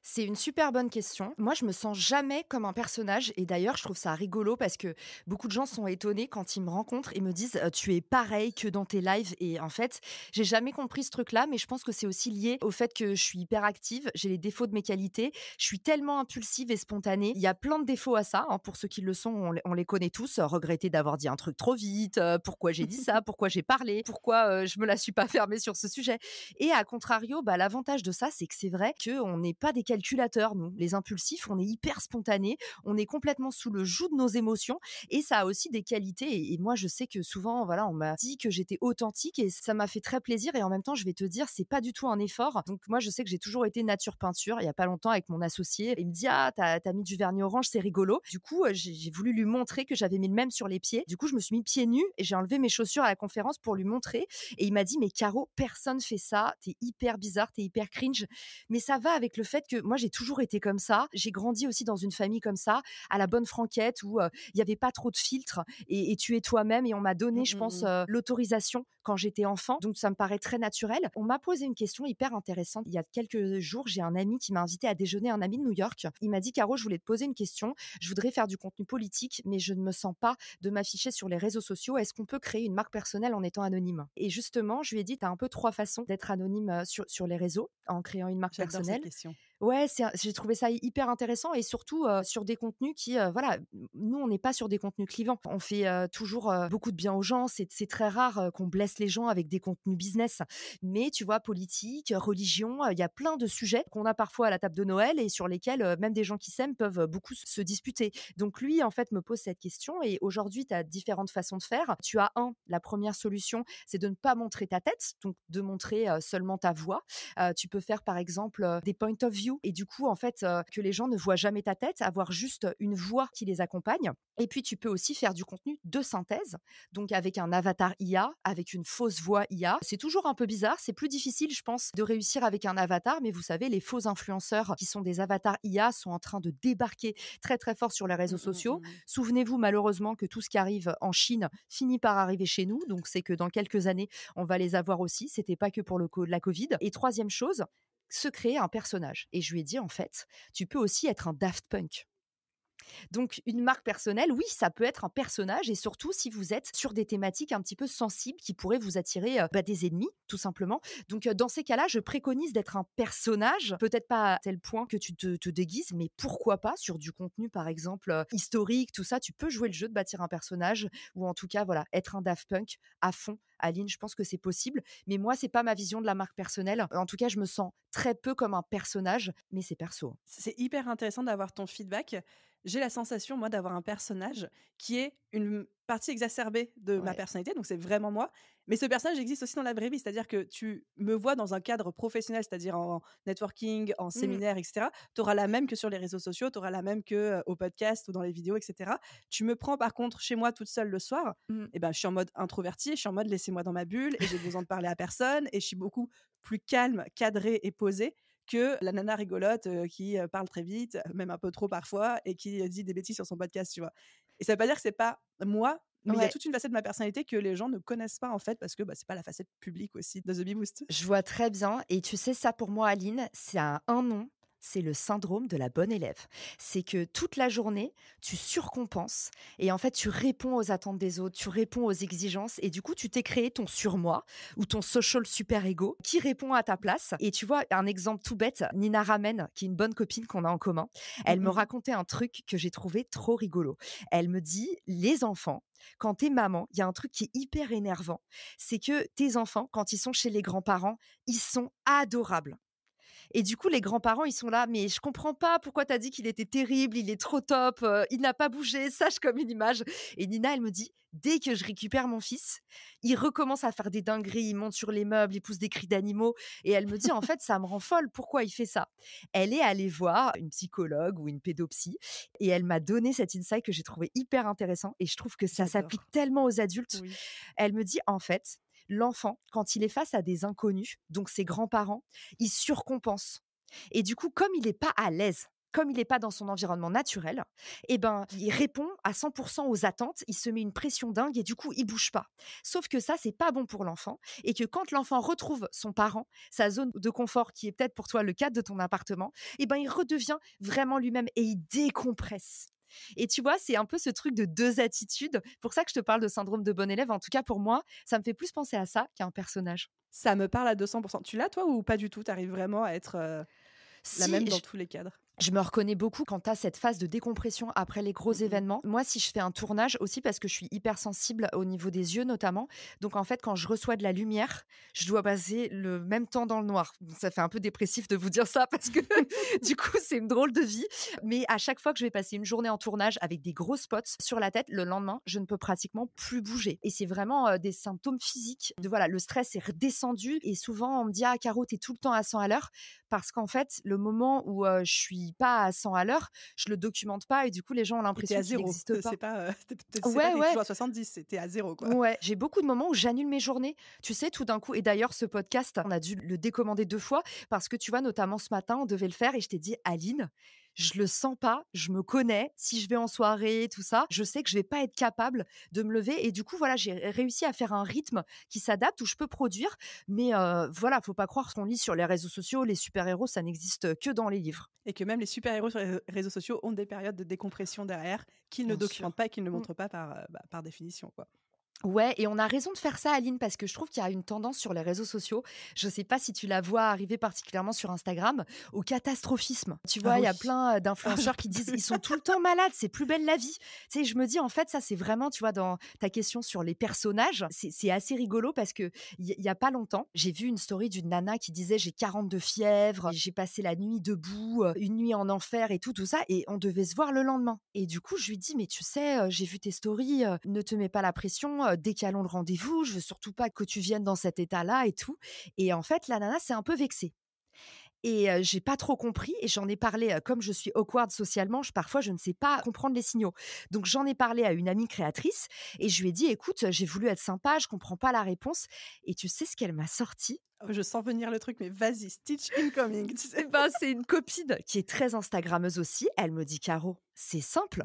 C'est une super bonne question. Moi, je me sens jamais comme un personnage et d'ailleurs, je trouve ça rigolo parce que beaucoup de gens sont étonnés quand ils me rencontrent et me disent Tu es pareil que dans tes lives. Et en fait, j'ai jamais compris ce truc-là, mais je pense que c'est aussi lié au fait que je suis hyper active, j'ai les défauts de mes qualités, je suis tellement impulsive et spontanée. Il y a plein de défauts à ça, hein, pour ceux qui le sont, on les connaît tous. Regretter d'avoir dit un truc trop vite, pourquoi j'ai dit ça, pourquoi j'ai parlé, pourquoi je me la suis pas fermée sur ce sujet. Et à contrario, bah, l'avantage de ça, c'est que c'est vrai qu'on n'est pas des calculateurs, nous. Les impulsifs, on est hyper spontanés, on est complètement sous le joug de nos émotions et ça a aussi des qualités. Et moi, je sais que souvent, voilà, on m'a dit que j'étais authentique et ça m'a fait très plaisir. Et en même temps, je vais te dire, c'est pas du tout un effort. Donc moi, je sais que j'ai toujours été nature peinture. Il y a pas longtemps, avec mon associé, il me dit ah, t'as mis du vernis orange, c'est rigolo. Du coup, j'ai voulu lui montrer que j'avais mis le même sur les pieds. Du coup, je me suis mis pieds nus et j'ai enlevé mes chaussures à la conférence pour lui montrer. Et il m'a dit mais Caro, personne fait ça. T'es hyper bizarre, t'es hyper cringe. Mais ça va avec le fait que moi, j'ai toujours été comme ça. J'ai grandi aussi dans une famille comme ça, à la bonne franquette, où il y avait pas trop de filtres et tu es toi-même. Et on m'a donné, Mmh, je mmh pense, mh. l'autorisation quand j'étais enfant. Donc, ça me paraît très naturel. On m'a posé une question hyper intéressante. Il y a quelques jours, j'ai un ami qui m'a invité à déjeuner, un ami de New York. Il m'a dit, Caro, je voulais te poser une question. Je voudrais faire du contenu politique, mais je ne me sens pas de m'afficher sur les réseaux sociaux. Est-ce qu'on peut créer une marque personnelle en étant anonyme? Et justement, je lui ai dit, tu as un peu 3 façons d'être anonyme sur les réseaux en créant une marque J'adore cette personnelle. question. Ouais, j'ai trouvé ça hyper intéressant et surtout, sur des contenus qui, voilà, nous, on n'est pas sur des contenus clivants. On fait, toujours, beaucoup de bien aux gens. C'est très rare, qu'on blesse les gens avec des contenus business. Mais tu vois, politique, religion, il y a plein de sujets qu'on a parfois à la table de Noël et sur lesquels, même des gens qui s'aiment peuvent, beaucoup se disputer. Donc lui, en fait, me pose cette question et aujourd'hui, tu as différentes façons de faire. Tu as la première solution, c'est de ne pas montrer ta tête, donc de montrer, seulement ta voix. Tu peux faire, par exemple, des point of view et du coup, en fait, que les gens ne voient jamais ta tête, avoir juste une voix qui les accompagne. Et puis, tu peux aussi faire du contenu de synthèse, donc avec un avatar IA, avec une fausse voix IA. C'est toujours un peu bizarre, c'est plus difficile, je pense, de réussir avec un avatar, mais vous savez, les faux influenceurs qui sont des avatars IA sont en train de débarquer très, très fort sur les réseaux Mmh, mmh, sociaux. mmh. Souvenez-vous, malheureusement, que tout ce qui arrive en Chine finit par arriver chez nous, donc c'est que dans quelques années, on va les avoir aussi. C'était pas que pour la Covid. Et troisième chose, se créer un personnage. Et je lui ai dit, en fait, tu peux aussi être un Daft Punk. Donc, une marque personnelle, oui, ça peut être un personnage et surtout si vous êtes sur des thématiques un petit peu sensibles qui pourraient vous attirer des ennemis, tout simplement. Donc, dans ces cas-là, je préconise d'être un personnage, peut-être pas à tel point que tu te déguises, mais pourquoi pas sur du contenu, par exemple, historique, tout ça, tu peux jouer le jeu de bâtir un personnage ou en tout cas, voilà, être un Daft Punk à fond. Aline, je pense que c'est possible, mais moi, c'est pas ma vision de la marque personnelle. En tout cas, je me sens très peu comme un personnage, mais c'est perso. C'est hyper intéressant d'avoir ton feedback. J'ai la sensation, moi, d'avoir un personnage qui est une partie exacerbée de ma Ouais. personnalité, donc c'est vraiment moi. Mais ce personnage existe aussi dans la vraie vie, c'est-à-dire que tu me vois dans un cadre professionnel, c'est-à-dire en networking, en Mmh. séminaire, et cetera. Tu auras la même que sur les réseaux sociaux, tu auras la même que, au podcast ou dans les vidéos, et cetera. Tu me prends par contre chez moi toute seule le soir, Mmh. et ben, je suis en mode introvertie, je suis en mode laissez-moi dans ma bulle et j'ai besoin de parler à personne et je suis beaucoup plus calme, cadrée et posée que la nana rigolote, qui, parle très vite, même un peu trop parfois et qui, dit des bêtises sur son podcast, tu vois? Et ça veut pas dire que c'est pas moi, mais il y a Ouais. toute une facette de ma personnalité que les gens ne connaissent pas, en fait, parce que, bah, c'est pas la facette publique aussi de The Bee Boost. Je vois très bien et tu sais ça pour moi Aline, c'est un nom, c'est le syndrome de la bonne élève. C'est que toute la journée, tu surcompenses et en fait, tu réponds aux attentes des autres, tu réponds aux exigences et du coup, tu t'es créé ton surmoi ou ton social super ego qui répond à ta place. Et tu vois, un exemple tout bête, Nina Ramen, qui est une bonne copine qu'on a en commun, Mmh elle me mh. racontait un truc que j'ai trouvé trop rigolo. Elle me dit, les enfants, quand t'es maman, il y a un truc qui est hyper énervant, c'est que tes enfants, quand ils sont chez les grands-parents, ils sont adorables. Et du coup, les grands-parents, ils sont là, mais je comprends pas pourquoi tu as dit qu'il était terrible, il est trop top, il n'a pas bougé, sage comme une image. Et Nina, elle me dit, dès que je récupère mon fils, il recommence à faire des dingueries, il monte sur les meubles, il pousse des cris d'animaux. Et elle me dit, en fait, ça me rend folle, pourquoi il fait ça? Elle est allée voir une psychologue ou une pédopsie et elle m'a donné cet insight que j'ai trouvé hyper intéressant et je trouve que ça s'applique J'adore. tellement aux adultes. Oui. Elle me dit, en fait, l'enfant, quand il est face à des inconnus, donc ses grands-parents, il surcompense. Et du coup, comme il n'est pas à l'aise comme il n'est pas dans son environnement naturel, eh ben, il répond à 100% aux attentes, il se met une pression dingue et du coup, il bouge pas. Sauf que ça, c'est pas bon pour l'enfant et que quand l'enfant retrouve son parent, sa zone de confort qui est peut-être pour toi le cadre de ton appartement, eh ben, il redevient vraiment lui-même et il décompresse. Et tu vois, c'est un peu ce truc de 2 attitudes. Pour ça que je te parle de syndrome de bon élève. En tout cas, pour moi, ça me fait plus penser à ça qu'à un personnage. Ça me parle à 200%. Tu l'as, toi, ou pas du tout? Tu arrives vraiment à être la même Si, dans tous les cadres? je me reconnais beaucoup quand tu as cette phase de décompression après les gros événements. Moi, si je fais un tournage aussi parce que je suis hypersensible au niveau des yeux notamment. Donc en fait, quand je reçois de la lumière, je dois passer le même temps dans le noir. Ça fait un peu dépressif de vous dire ça parce que du coup, c'est une drôle de vie. Mais à chaque fois que je vais passer une journée en tournage avec des gros spots sur la tête, le lendemain, je ne peux pratiquement plus bouger. Et c'est vraiment des symptômes physiques. Voilà, le stress est redescendu et souvent on me dit « Ah Caro, t'es tout le temps à 100 à l'heure » parce qu'en fait, le moment où je suis pas à 100 à l'heure, je le documente pas et du coup les gens ont l'impression qu'il n'existe pas. C'est pas, Ouais, t'es ouais. toujours à 70, t'es à 0, quoi. Ouais, j'ai beaucoup de moments où j'annule mes journées. Tu sais, tout d'un coup, et d'ailleurs, ce podcast, on a dû le décommander 2 fois parce que tu vois, notamment ce matin, on devait le faire et je t'ai dit, Aline, je le sens pas, je me connais. Si je vais en soirée, tout ça, je sais que je vais pas être capable de me lever. Et du coup, voilà, j'ai réussi à faire un rythme qui s'adapte où je peux produire. Mais voilà, faut pas croire ce qu'on lit sur les réseaux sociaux. Les super-héros, ça n'existe que dans les livres. Et que même les super-héros sur les réseaux sociaux ont des périodes de décompression derrière qu'ils ne Bien sûr. documentent pas et qu'ils ne montrent pas par définition, quoi. Ouais, et on a raison de faire ça, Aline, parce que je trouve qu'il y a une tendance sur les réseaux sociaux. Je sais pas si tu la vois arriver particulièrement sur Instagram, au catastrophisme. Tu vois, Ah il y a oui. plein d'influenceurs qui disent ils sont tout le temps malades, c'est plus belle la vie. Tu sais, je me dis en fait ça c'est vraiment, tu vois, dans ta question sur les personnages, c'est assez rigolo parce que il y a pas longtemps, j'ai vu une story d'une nana qui disait j'ai 42 fièvre, j'ai passé la nuit debout, une nuit en enfer et tout ça, et on devait se voir le lendemain. Et du coup, je lui dis mais tu sais, j'ai vu tes stories, ne te mets pas la pression. Décalons le rendez-vous, je veux surtout pas que tu viennes dans cet état-là et tout. Et en fait, la nana s'est un peu vexée. Et j'ai pas trop compris et j'en ai parlé, comme je suis awkward socialement, parfois je ne sais pas comprendre les signaux. Donc j'en ai parlé à une amie créatrice et je lui ai dit: «Écoute, j'ai voulu être sympa, je comprends pas la réponse» et tu sais ce qu'elle m'a sorti? Oh, je sens venir le truc, mais vas-y, Stitch incoming, tu sais? Ben, c'est une copine qui est très instagrammeuse aussi. Elle me dit: «Caro, c'est simple.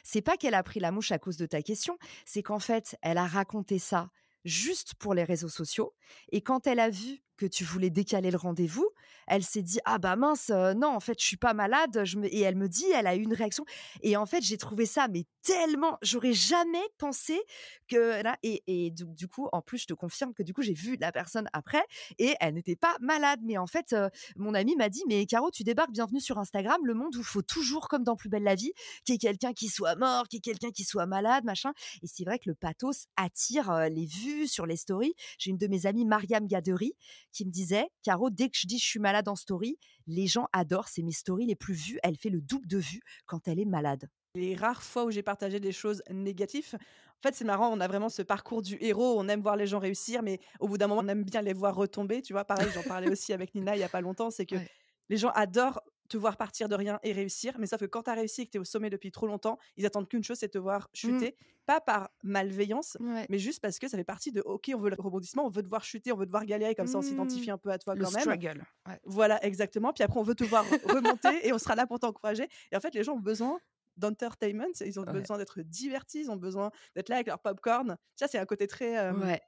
C'est pas qu'elle a pris la mouche à cause de ta question, c'est qu'en fait, elle a raconté ça juste pour les réseaux sociaux et quand elle a vu que tu voulais décaler le rendez-vous, elle s'est dit: «Ah bah mince, non, en fait, je suis pas malade». Et elle me dit, elle a eu une réaction et en fait, j'ai trouvé ça mais tellement j'aurais jamais pensé que là et du coup, en plus, je te confirme que du coup, j'ai vu la personne après et elle n'était pas malade. Mais en fait, mon amie m'a dit: «Mais Caro, tu débarques, bienvenue sur Instagram, le monde où il faut toujours, comme dans Plus belle la vie, qu'il y ait quelqu'un qui soit mort, qu'il y ait quelqu'un qui soit malade, machin». Et c'est vrai que le pathos attire les vues sur les stories. J'ai une de mes amies, Mariam Gadery, qui me disait: «Caro, dès que je dis je suis malade en story, les gens adorent, c'est mes stories les plus vues. Elle fait le double de vues quand elle est malade». Les rares fois où j'ai partagé des choses négatives, en fait, c'est marrant, on a vraiment ce parcours du héros, on aime voir les gens réussir, mais au bout d'un moment, on aime bien les voir retomber, tu vois? Pareil, j'en parlais aussi avec Nina il y a pas longtemps, c'est que Ouais. les gens adorent te voir partir de rien et réussir, mais sauf que quand tu as réussi et que tu es au sommet depuis trop longtemps, ils attendent qu'une chose, c'est te voir Mmh. chuter, pas par malveillance, Ouais. mais juste parce que ça fait partie de OK, on veut le rebondissement, on veut te voir chuter, on veut te voir galérer, comme ça on Mmh. s'identifie un peu à toi Le quand même. struggle. Ouais. Voilà, exactement. Puis après, on veut te voir remonter et on sera là pour t'encourager. Et en fait, les gens ont besoin d'entertainment, ils ont Ouais. besoin d'être divertis, ils ont besoin d'être là avec leur popcorn. Ça, c'est un côté très, Ouais.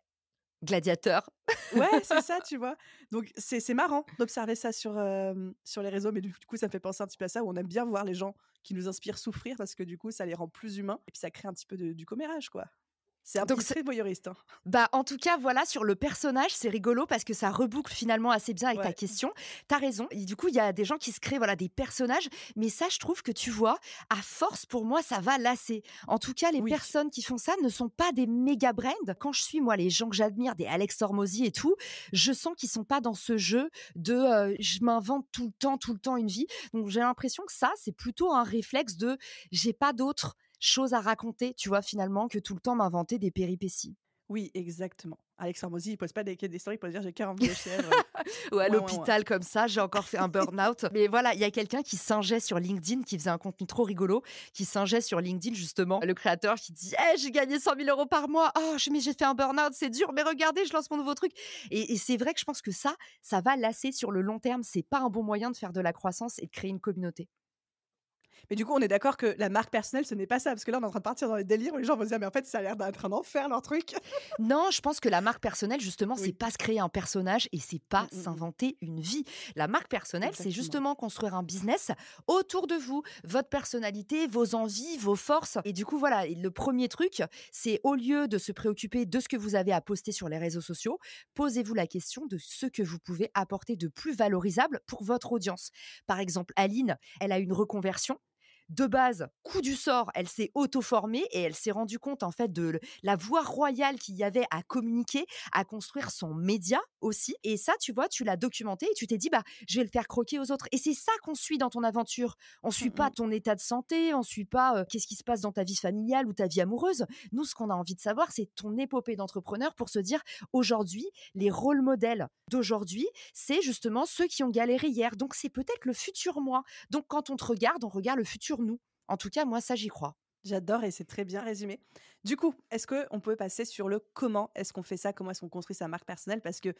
Gladiateur. ouais, c'est ça, tu vois? Donc c'est marrant d'observer ça sur les réseaux, mais du coup, ça me fait penser un petit peu à ça, où on aime bien voir les gens qui nous inspirent souffrir parce que du coup, ça les rend plus humains et puis ça crée un petit peu du commérage, quoi. C'est un Donc petit très voyeuriste, hein. Bah, en tout cas, voilà, sur le personnage, c'est rigolo parce que ça reboucle finalement assez bien avec ta Ouais. question. T'as raison. Et du coup, il y a des gens qui se créent, voilà, des personnages. Mais ça, je trouve que tu vois, à force, pour moi, ça va lasser. En tout cas, les Oui. personnes qui font ça ne sont pas des méga brands. Quand je suis, moi, les gens que j'admire, des Alex Hormozy et tout, je sens qu'ils sont pas dans ce jeu de je m'invente tout le temps une vie. Donc, j'ai l'impression que ça, c'est plutôt un réflexe de j'ai pas d'autre chose à raconter, tu vois, finalement, que tout le temps m'inventer des péripéties. Oui, exactement. Alex Hormozy, il poste pas des stories pour dire: «J'ai 42 fièvre». Ou à Ouin, ouin, ouin. l'hôpital comme ça, j'ai encore fait un burn-out. Mais voilà, il y a quelqu'un qui singeait sur LinkedIn, qui faisait un contenu trop rigolo, qui singeait sur LinkedIn justement, le créateur qui dit: «Eh, j'ai gagné 100 000 € par mois. Oh, mais j'ai fait un burn-out, c'est dur, mais regardez, je lance mon nouveau truc». Et c'est vrai que je pense que ça va lasser sur le long terme. C'est pas un bon moyen de faire de la croissance et de créer une communauté. Mais du coup, on est d'accord que la marque personnelle, ce n'est pas ça, parce que là, on est en train de partir dans les délires où les gens vont se dire: «Mais en fait, ça a l'air d'être un enfer leur truc». Non, je pense que la marque personnelle, justement, c'est Oui. pas se créer un personnage et c'est pas Mmh. s'inventer une vie. La marque personnelle, c'est Exactement. justement construire un business autour de vous, votre personnalité, vos envies, vos forces. Et du coup, voilà, et le premier truc, c'est au lieu de se préoccuper de ce que vous avez à poster sur les réseaux sociaux, posez-vous la question de ce que vous pouvez apporter de plus valorisable pour votre audience. Par exemple, Aline, elle a une reconversion. De base, coup du sort, elle s'est auto-formée et elle s'est rendue compte en fait de la voie royale qu'il y avait à communiquer, à construire son média aussi. Et ça, tu vois, tu l'as documenté et tu t'es dit, bah, je vais le faire croquer aux autres. Et c'est ça qu'on suit dans ton aventure. On suit Mmh pas mh. ton état de santé, on suit pas qu'est-ce qui se passe dans ta vie familiale ou ta vie amoureuse. Nous, ce qu'on a envie de savoir, c'est ton épopée d'entrepreneur pour se dire, aujourd'hui, les rôles modèles d'aujourd'hui, c'est justement ceux qui ont galéré hier. Donc, c'est peut-être le futur moi. Donc, quand on te regarde, on regarde le futur nous. En tout cas, moi, ça, j'y crois. J'adore et c'est très bien résumé. Du coup, est-ce qu'on peut passer sur le comment est-ce qu'on fait ça? Comment est-ce qu'on construit sa marque personnelle? Parce que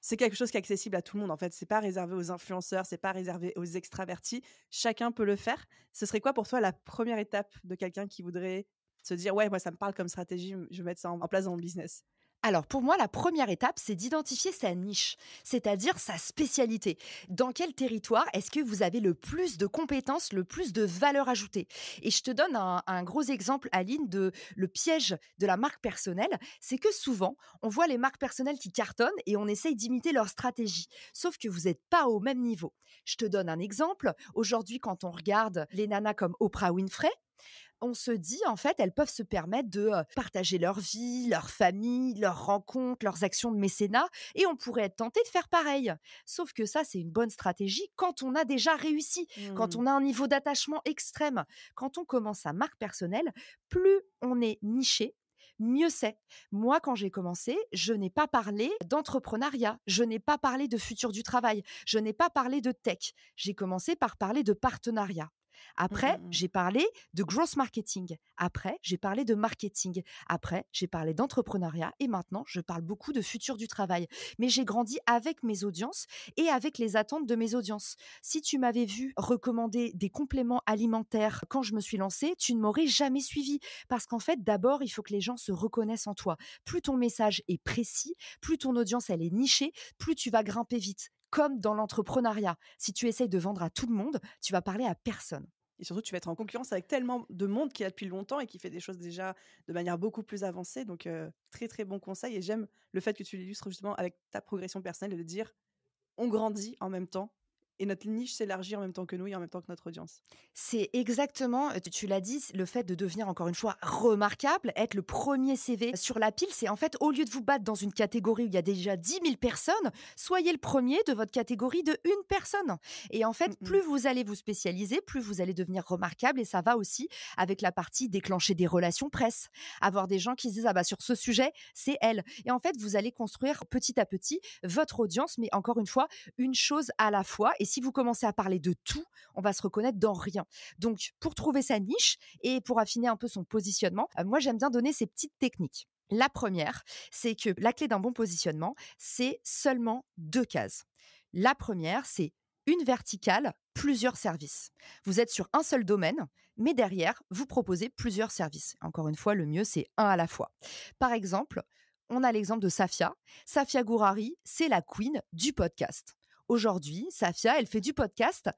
c'est quelque chose qui est accessible à tout le monde, en fait. C'est pas réservé aux influenceurs, c'est pas réservé aux extravertis. Chacun peut le faire. Ce serait quoi pour toi la première étape de quelqu'un qui voudrait se dire: «Ouais, moi ça me parle comme stratégie, je vais mettre ça en place dans mon business»? Alors pour moi, la première étape, c'est d'identifier sa niche, c'est-à-dire sa spécialité. Dans quel territoire est-ce que vous avez le plus de compétences, le plus de valeur ajoutée? Et je te donne un gros exemple, Aline, de le piège de la marque personnelle. C'est que souvent, on voit les marques personnelles qui cartonnent et on essaye d'imiter leur stratégie. Sauf que vous n'êtes pas au même niveau. Je te donne un exemple. Aujourd'hui, quand on regarde les nanas comme Oprah Winfrey, on se dit, en fait, elles peuvent se permettre de partager leur vie, leur famille, leurs rencontres, leurs actions de mécénat et on pourrait être tenté de faire pareil. Sauf que ça, c'est une bonne stratégie quand on a déjà réussi, quand Mmh. on a un niveau d'attachement extrême. Quand on commence sa marque personnelle, plus on est niché, mieux c'est. Moi, quand j'ai commencé, je n'ai pas parlé d'entrepreneuriat, je n'ai pas parlé de futur du travail, je n'ai pas parlé de tech. J'ai commencé par parler de partenariat. Mmh, Après, mmh mh. j'ai parlé de growth marketing. Après, j'ai parlé de marketing. Après, j'ai parlé d'entrepreneuriat et maintenant, je parle beaucoup de futur du travail. Mais j'ai grandi avec mes audiences et avec les attentes de mes audiences. Si tu m'avais vu recommander des compléments alimentaires quand je me suis lancée, tu ne m'aurais jamais suivi. Parce qu'en fait, d'abord, il faut que les gens se reconnaissent en toi. Plus ton message est précis, plus ton audience, elle est nichée, plus tu vas grimper vite. Comme dans l'entrepreneuriat. Si tu essayes de vendre à tout le monde, tu vas parler à personne. Et surtout, tu vas être en concurrence avec tellement de monde qui est là depuis longtemps et qui fait des choses déjà de manière beaucoup plus avancée. Donc, très, très bon conseil et j'aime le fait que tu l'illustres justement avec ta progression personnelle de dire: «On grandit en même temps et notre niche s'élargit en même temps que nous et en même temps que notre audience». C'est exactement, tu l'as dit, le fait de devenir encore une fois remarquable, être le premier CV sur la pile, c'est en fait au lieu de vous battre dans une catégorie où il y a déjà 10 000 personnes, soyez le premier de votre catégorie de une personne. Et en Mmh fait, mh. plus vous allez vous spécialiser, plus vous allez devenir remarquable et ça va aussi avec la partie déclencher des relations presse. Avoir des gens qui se disent: «Ah bah sur ce sujet, c'est elle». Et en fait, vous allez construire petit à petit votre audience, mais encore une fois, une chose à la fois. Et si vous commencez à parler de tout, on va se reconnaître dans rien. Donc, pour trouver sa niche et pour affiner un peu son positionnement, moi, j'aime bien donner ces petites techniques. La première, c'est que la clé d'un bon positionnement, c'est seulement 2 cases. La première, c'est une verticale, plusieurs services. Vous êtes sur un seul domaine, mais derrière, vous proposez plusieurs services. Encore une fois, le mieux, c'est un à la fois. Par exemple, on a l'exemple de Safia. Safia Gourari, c'est la queen du podcast. Aujourd'hui, Safia, elle fait du podcast,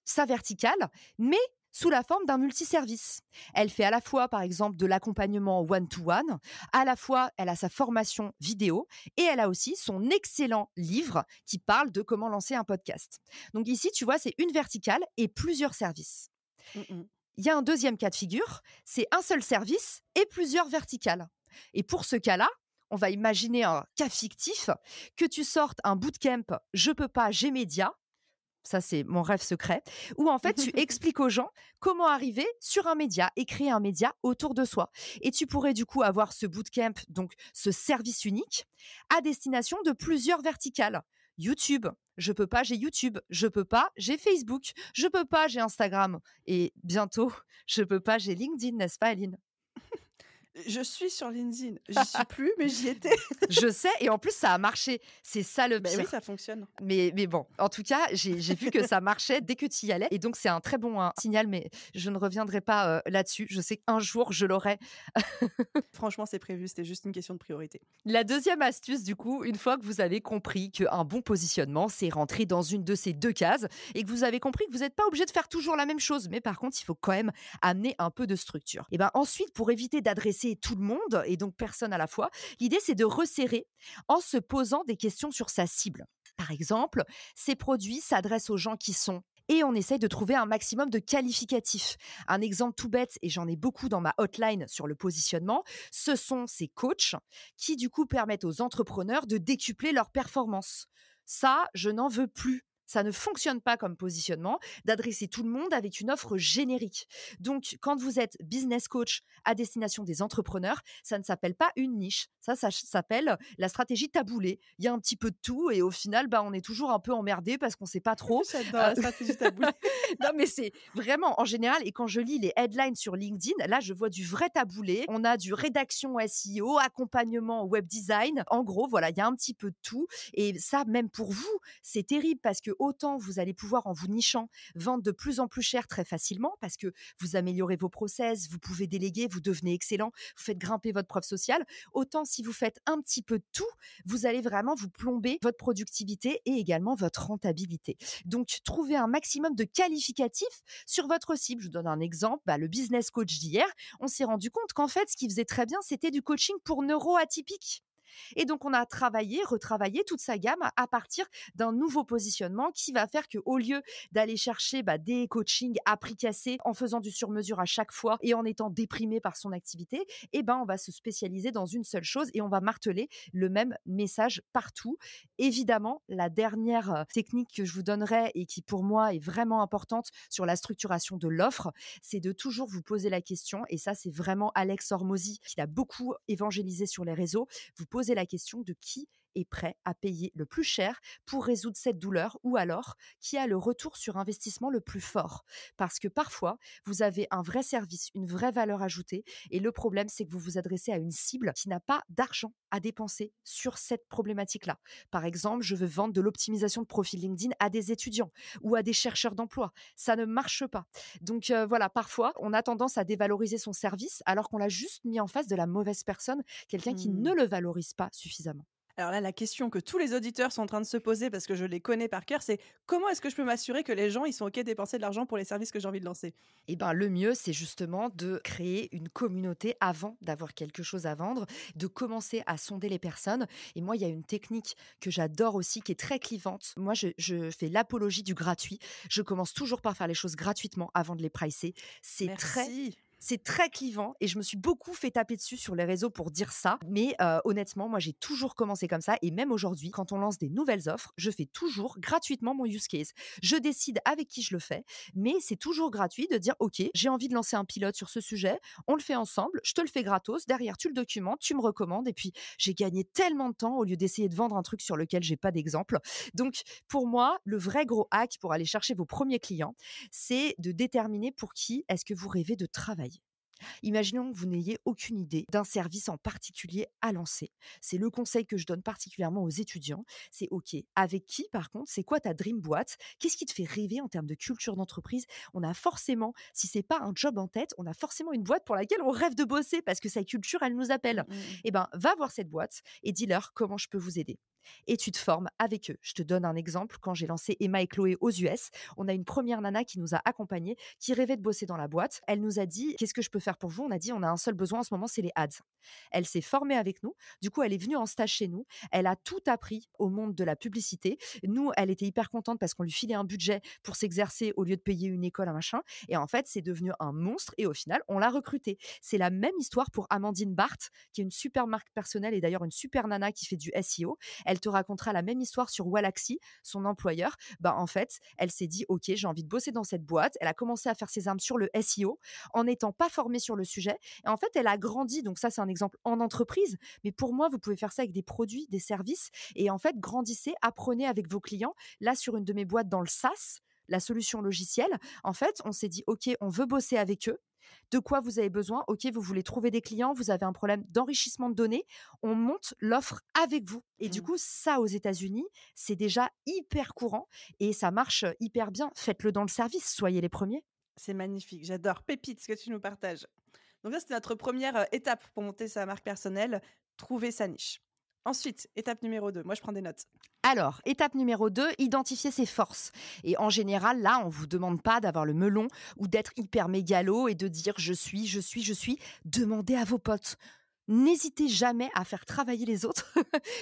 sa verticale, mais sous la forme d'un multiservice. Elle fait à la fois, par exemple, de l'accompagnement one-to-one, à la fois, elle a sa formation vidéo et elle a aussi son excellent livre qui parle de comment lancer un podcast. Donc ici, tu vois, c'est une verticale et plusieurs services. Mmh mh. Il y a un deuxième cas de figure, c'est un seul service et plusieurs verticales. Et pour ce cas-là, on va imaginer un cas fictif, que tu sortes un bootcamp Je peux pas, j'ai média, ça c'est mon rêve secret, où en fait tu expliques aux gens comment arriver sur un média et créer un média autour de soi. Et tu pourrais du coup avoir ce bootcamp, donc ce service unique, à destination de plusieurs verticales. YouTube, je peux pas, j'ai YouTube, je peux pas, j'ai Facebook, je peux pas, j'ai Instagram. Et bientôt, je peux pas, j'ai LinkedIn, n'est-ce pas Aline? Je suis sur LinkedIn. J'y suis plus, mais j'y étais. Je sais et en plus ça a marché. C'est ça le Ben oui, pire. ça fonctionne. Mais bon, en tout cas, j'ai vu que ça marchait dès que tu y allais et donc c'est un très bon, signal, mais je ne reviendrai pas, là-dessus. Je sais qu'un jour je l'aurai. Franchement, c'est prévu, c'était juste une question de priorité. La deuxième astuce, du coup, une fois que vous avez compris qu'un bon positionnement, c'est rentrer dans une de ces 2 cases et que vous avez compris que vous n'êtes pas obligé de faire toujours la même chose, mais par contre, il faut quand même amener un peu de structure. Et ben ensuite, pour éviter d'adresser tout le monde et donc personne à la fois, l'idée c'est de resserrer en se posant des questions sur sa cible. Par exemple, ces produits s'adressent aux gens qui sont et on essaye de trouver un maximum de qualificatifs. Un exemple tout bête, et j'en ai beaucoup dans ma hotline sur le positionnement, ce sont ces coachs qui du coup permettent aux entrepreneurs de décupler leurs performances. Ça, je n'en veux plus. Ça ne fonctionne pas comme positionnement d'adresser tout le monde avec une offre générique. Donc, quand vous êtes business coach à destination des entrepreneurs, ça ne s'appelle pas une niche. Ça s'appelle la stratégie taboulée. Il y a un petit peu de tout et au final, on est toujours un peu emmerdé parce qu'on ne sait pas trop. J'adore la stratégie taboulée. Non, mais c'est vraiment en général, et quand je lis les headlines sur LinkedIn, là, je vois du vrai taboulé. On a du rédaction SEO, accompagnement web design. En gros, voilà, il y a un petit peu de tout. Et ça, même pour vous, c'est terrible parce que autant vous allez pouvoir, en vous nichant, vendre de plus en plus cher très facilement parce que vous améliorez vos process, vous pouvez déléguer, vous devenez excellent, vous faites grimper votre preuve sociale. Autant si vous faites un petit peu de tout, vous allez vraiment vous plomber votre productivité et également votre rentabilité. Donc, trouvez un maximum de qualificatifs sur votre cible. Je vous donne un exemple. Le business coach d'hier, on s'est rendu compte qu'en fait, ce qu'il faisait très bien, c'était du coaching pour neuroatypiques. Et donc, on a travaillé, retravaillé toute sa gamme à partir d'un nouveau positionnement qui va faire qu'au lieu d'aller chercher des coachings à prix cassé en faisant du sur-mesure à chaque fois et en étant déprimé par son activité, on va se spécialiser dans une seule chose et on va marteler le même message partout. Évidemment, la dernière technique que je vous donnerai et qui pour moi est vraiment importante sur la structuration de l'offre, c'est de toujours vous poser la question, et ça c'est vraiment Alex Hormozy qui l'a beaucoup évangélisé sur les réseaux, vous posez la question de qui est prêt à payer le plus cher pour résoudre cette douleur ou alors qui a le retour sur investissement le plus fort. Parce que parfois, vous avez un vrai service, une vraie valeur ajoutée et le problème, c'est que vous vous adressez à une cible qui n'a pas d'argent à dépenser sur cette problématique-là. Par exemple, je veux vendre de l'optimisation de profil LinkedIn à des étudiants ou à des chercheurs d'emploi. Ça ne marche pas. Donc voilà, parfois, on a tendance à dévaloriser son service alors qu'on l'a juste mis en face de la mauvaise personne, quelqu'un qui ne le valorise pas suffisamment. Alors là, la question que tous les auditeurs sont en train de se poser, parce que je les connais par cœur, c'est comment est-ce que je peux m'assurer que les gens ils sont OK de dépenser de l'argent pour les services que j'ai envie de lancer? Le mieux, c'est justement de créer une communauté avant d'avoir quelque chose à vendre, de commencer à sonder les personnes. Et moi, il y a une technique que j'adore aussi, qui est très clivante. Moi, je fais l'apologie du gratuit. Je commence toujours par faire les choses gratuitement avant de les pricer. Merci. C'est très clivant et je me suis beaucoup fait taper dessus sur les réseaux pour dire ça. Mais honnêtement, moi, j'ai toujours commencé comme ça. Et même aujourd'hui, quand on lance des nouvelles offres, je fais toujours gratuitement mon use case. Je décide avec qui je le fais, mais c'est toujours gratuit de dire, OK, j'ai envie de lancer un pilote sur ce sujet. On le fait ensemble. Je te le fais gratos. Derrière, tu le documentes, tu me recommandes. Et puis, j'ai gagné tellement de temps au lieu d'essayer de vendre un truc sur lequel j'ai pas d'exemple. Donc, pour moi, le vrai gros hack pour aller chercher vos premiers clients, c'est de déterminer pour qui est-ce que vous rêvez de travailler. Imaginons que vous n'ayez aucune idée d'un service en particulier à lancer. C'est le conseil que je donne particulièrement aux étudiants. C'est OK. Avec qui, par contre, c'est quoi ta dream boîte? Qu'est-ce qui te fait rêver en termes de culture d'entreprise? On a forcément, si c'est pas un job en tête, on a forcément une boîte pour laquelle on rêve de bosser parce que sa culture, elle nous appelle. Va voir cette boîte et dis-leur comment je peux vous aider. Et tu te formes avec eux. Je te donne un exemple. Quand j'ai lancé Emma et Chloé aux US, on a une première nana qui nous a accompagnés, qui rêvait de bosser dans la boîte. Elle nous a dit, qu'est-ce que je peux faire pour vous? On a dit, on a un seul besoin en ce moment, c'est les ads. Elle s'est formée avec nous. Du coup, elle est venue en stage chez nous. Elle a tout appris au monde de la publicité. Nous, elle était hyper contente parce qu'on lui filait un budget pour s'exercer au lieu de payer une école, un machin. Et en fait, c'est devenu un monstre. Et au final, on l'a recrutée. C'est la même histoire pour Amandine Barthes, qui est une super marque personnelle et d'ailleurs une super nana qui fait du SEO. Elle te racontera la même histoire sur Wallaxy, son employeur. En fait, elle s'est dit, OK, j'ai envie de bosser dans cette boîte. Elle a commencé à faire ses armes sur le SEO en n'étant pas formée sur le sujet. Et en fait, elle a grandi. Donc ça, c'est un exemple en entreprise. Mais pour moi, vous pouvez faire ça avec des produits, des services. Et en fait, grandissez, apprenez avec vos clients. Là, sur une de mes boîtes dans le SaaS, la solution logicielle, en fait, on s'est dit, OK, on veut bosser avec eux. De quoi vous avez besoin? OK, vous voulez trouver des clients, vous avez un problème d'enrichissement de données, on monte l'offre avec vous. Et du coup, ça, aux États-Unis, c'est déjà hyper courant et ça marche hyper bien. Faites-le dans le service, soyez les premiers. C'est magnifique, j'adore. Pépite, ce que tu nous partages. Donc ça, c'était notre première étape pour monter sa marque personnelle, trouver sa niche. Ensuite, étape numéro 2. Moi, je prends des notes. Alors, étape numéro 2, identifier ses forces. Et en général, là, on vous demande pas d'avoir le melon ou d'être hyper mégalo et de dire je suis. Demandez à vos potes. N'hésitez jamais à faire travailler les autres.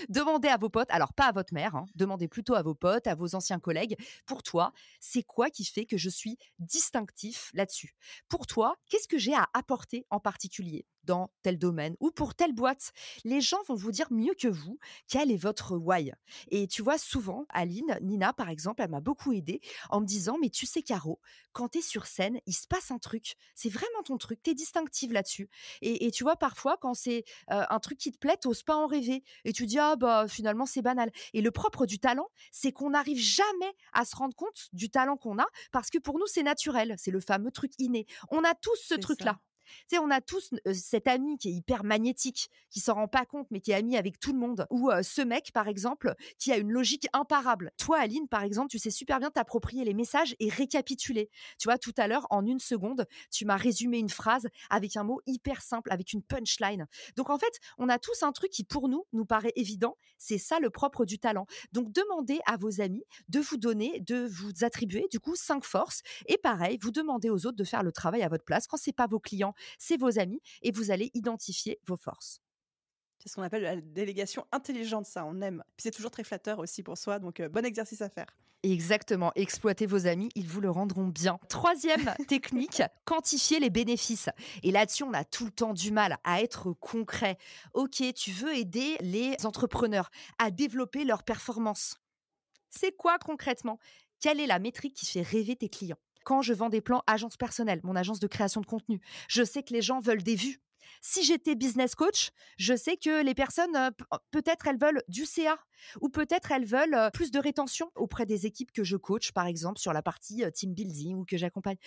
Demandez à vos potes, alors pas à votre mère, hein, demandez plutôt à vos potes, à vos anciens collègues. Pour toi, c'est quoi qui fait que je suis distinctif là-dessus? Pour toi, qu'est-ce que j'ai à apporter en particulier dans tel domaine ou pour telle boîte? Les gens vont vous dire mieux que vous quel est votre why. Et tu vois, souvent, Aline, Nina, par exemple, elle m'a beaucoup aidée en me disant, mais tu sais, Caro, quand tu es sur scène, il se passe un truc. C'est vraiment ton truc. Tu es distinctive là-dessus. Et tu vois, parfois, quand c'est un truc qui te plaît, t'oses pas en rêver. Et tu dis, ah bah finalement, c'est banal. Et le propre du talent, c'est qu'on n'arrive jamais à se rendre compte du talent qu'on a parce que pour nous, c'est naturel. C'est le fameux truc inné. On a tous ce C'est truc-là. ça. Tu sais, on a tous cet ami qui est hyper magnétique, qui s'en rend pas compte, mais qui est ami avec tout le monde. Ou ce mec, par exemple, qui a une logique imparable. Toi, Aline, par exemple, tu sais super bien t'approprier les messages et récapituler. Tu vois, tout à l'heure, en une seconde, tu m'as résumé une phrase avec un mot hyper simple, avec une punchline. Donc, en fait, on a tous un truc qui, pour nous paraît évident. C'est ça le propre du talent. Donc, demandez à vos amis de vous donner, de vous attribuer, du coup, 5 forces. Et pareil, vous demandez aux autres de faire le travail à votre place. Quand c'est pas vos clients, c'est vos amis et vous allez identifier vos forces. C'est ce qu'on appelle la délégation intelligente, ça, on aime. Puis c'est toujours très flatteur aussi pour soi, donc bon exercice à faire. Exactement, exploitez vos amis, ils vous le rendront bien. Troisième technique, quantifier les bénéfices. Et là-dessus, on a tout le temps du mal à être concret. Ok, tu veux aider les entrepreneurs à développer leur performance. C'est quoi concrètement? Quelle est la métrique qui fait rêver tes clients? Quand je vends des plans agence personnelle, mon agence de création de contenu, je sais que les gens veulent des vues. Si j'étais business coach, je sais que les personnes, peut-être elles veulent du CA ou peut-être elles veulent plus de rétention auprès des équipes que je coach, par exemple, sur la partie team building ou que j'accompagne.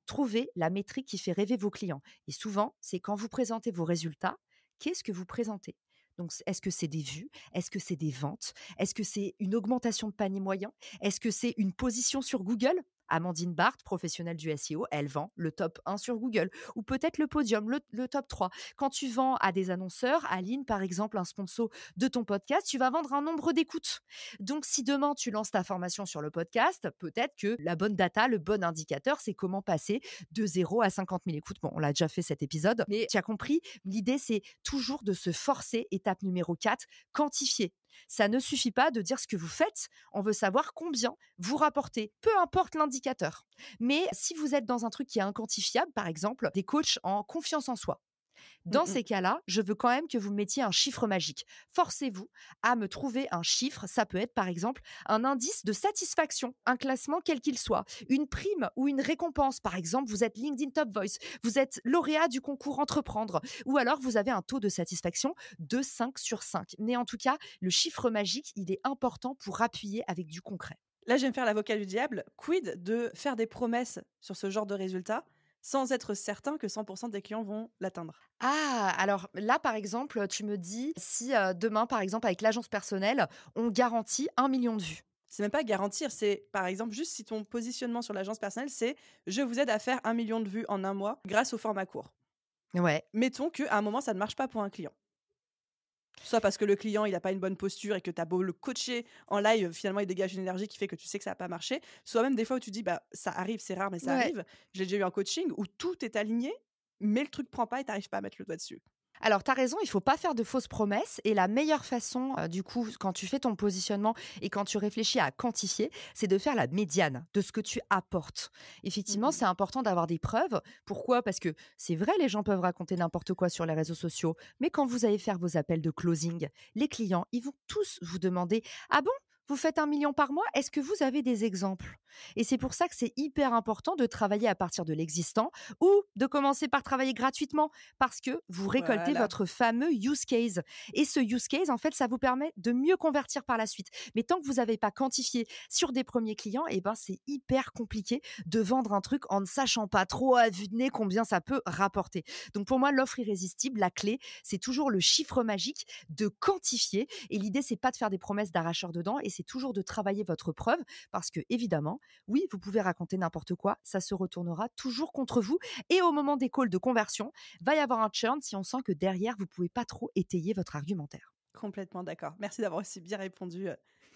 Trouvez la métrique qui fait rêver vos clients. Et souvent, c'est quand vous présentez vos résultats, qu'est-ce que vous présentez? Donc, est-ce que c'est des vues? Est-ce que c'est des ventes? Est-ce que c'est une augmentation de panier moyen? Est-ce que c'est une position sur Google? Amandine Barthes, professionnelle du SEO, elle vend le top 1 sur Google ou peut-être le podium, le top 3. Quand tu vends à des annonceurs, Aline, par exemple, un sponsor de ton podcast, tu vas vendre un nombre d'écoutes. Donc, si demain, tu lances ta formation sur le podcast, peut-être que la bonne data, le bon indicateur, c'est comment passer de 0 à 50 000 écoutes. Bon, on l'a déjà fait cet épisode, mais tu as compris, l'idée, c'est toujours de se forcer. Étape numéro 4, quantifier. Ça ne suffit pas de dire ce que vous faites, on veut savoir combien vous rapportez, peu importe l'indicateur. Mais si vous êtes dans un truc qui est inquantifiable, par exemple, des coachs en confiance en soi, dans ces cas-là, je veux quand même que vous mettiez un chiffre magique. Forcez-vous à me trouver un chiffre. Ça peut être, par exemple, un indice de satisfaction, un classement quel qu'il soit, une prime ou une récompense. Par exemple, vous êtes LinkedIn Top Voice, vous êtes lauréat du concours Entreprendre, ou alors vous avez un taux de satisfaction de 5 sur 5. Mais en tout cas, le chiffre magique, il est important pour appuyer avec du concret. Là, je vais me faire l'avocat du diable. Quid de faire des promesses sur ce genre de résultats sans être certain que 100% des clients vont l'atteindre? Ah, alors là, par exemple, tu me dis si demain, par exemple, avec l'agence personnelle, on garantit 1 million de vues. C'est même pas garantir, c'est par exemple juste si ton positionnement sur l'agence personnelle, c'est je vous aide à faire 1 million de vues en un mois grâce au format court. Ouais. Mettons qu'à un moment, ça ne marche pas pour un client. Soit parce que le client, il n'a pas une bonne posture et que tu as beau le coacher en live, finalement, il dégage une énergie qui fait que tu sais que ça va pas marcher. Soit même des fois où tu dis, bah, ça arrive, c'est rare, mais ça Ouais. arrive. J'ai déjà eu un coaching où tout est aligné, mais le truc prend pas et tu n'arrives pas à mettre le doigt dessus. Alors, tu as raison, il faut pas faire de fausses promesses. Et la meilleure façon, du coup, quand tu fais ton positionnement et quand tu réfléchis à quantifier, c'est de faire la médiane de ce que tu apportes. Effectivement, c'est important d'avoir des preuves. Pourquoi? Parce que c'est vrai, les gens peuvent raconter n'importe quoi sur les réseaux sociaux. Mais quand vous allez faire vos appels de closing, les clients, ils vont tous vous demander « Ah bon ? Vous faites 1 million par mois? Est-ce que vous avez des exemples? Et c'est pour ça que c'est hyper important de travailler à partir de l'existant ou de commencer par travailler gratuitement parce que vous récoltez Voilà. votre fameux use case. Et ce use case, en fait, ça vous permet de mieux convertir par la suite. Mais tant que vous n'avez pas quantifié sur des premiers clients, eh ben, c'est hyper compliqué de vendre un truc en ne sachant pas trop à vue de nez combien ça peut rapporter. Donc pour moi, l'offre irrésistible, la clé, c'est toujours le chiffre magique de quantifier. Et l'idée, c'est pas de faire des promesses d'arracheur dedans et c'est toujours de travailler votre preuve parce que, évidemment, oui, vous pouvez raconter n'importe quoi, ça se retournera toujours contre vous. Et au moment des calls de conversion, va y avoir un churn si on sent que derrière, vous pouvez pas trop étayer votre argumentaire. Complètement d'accord. Merci d'avoir aussi bien répondu.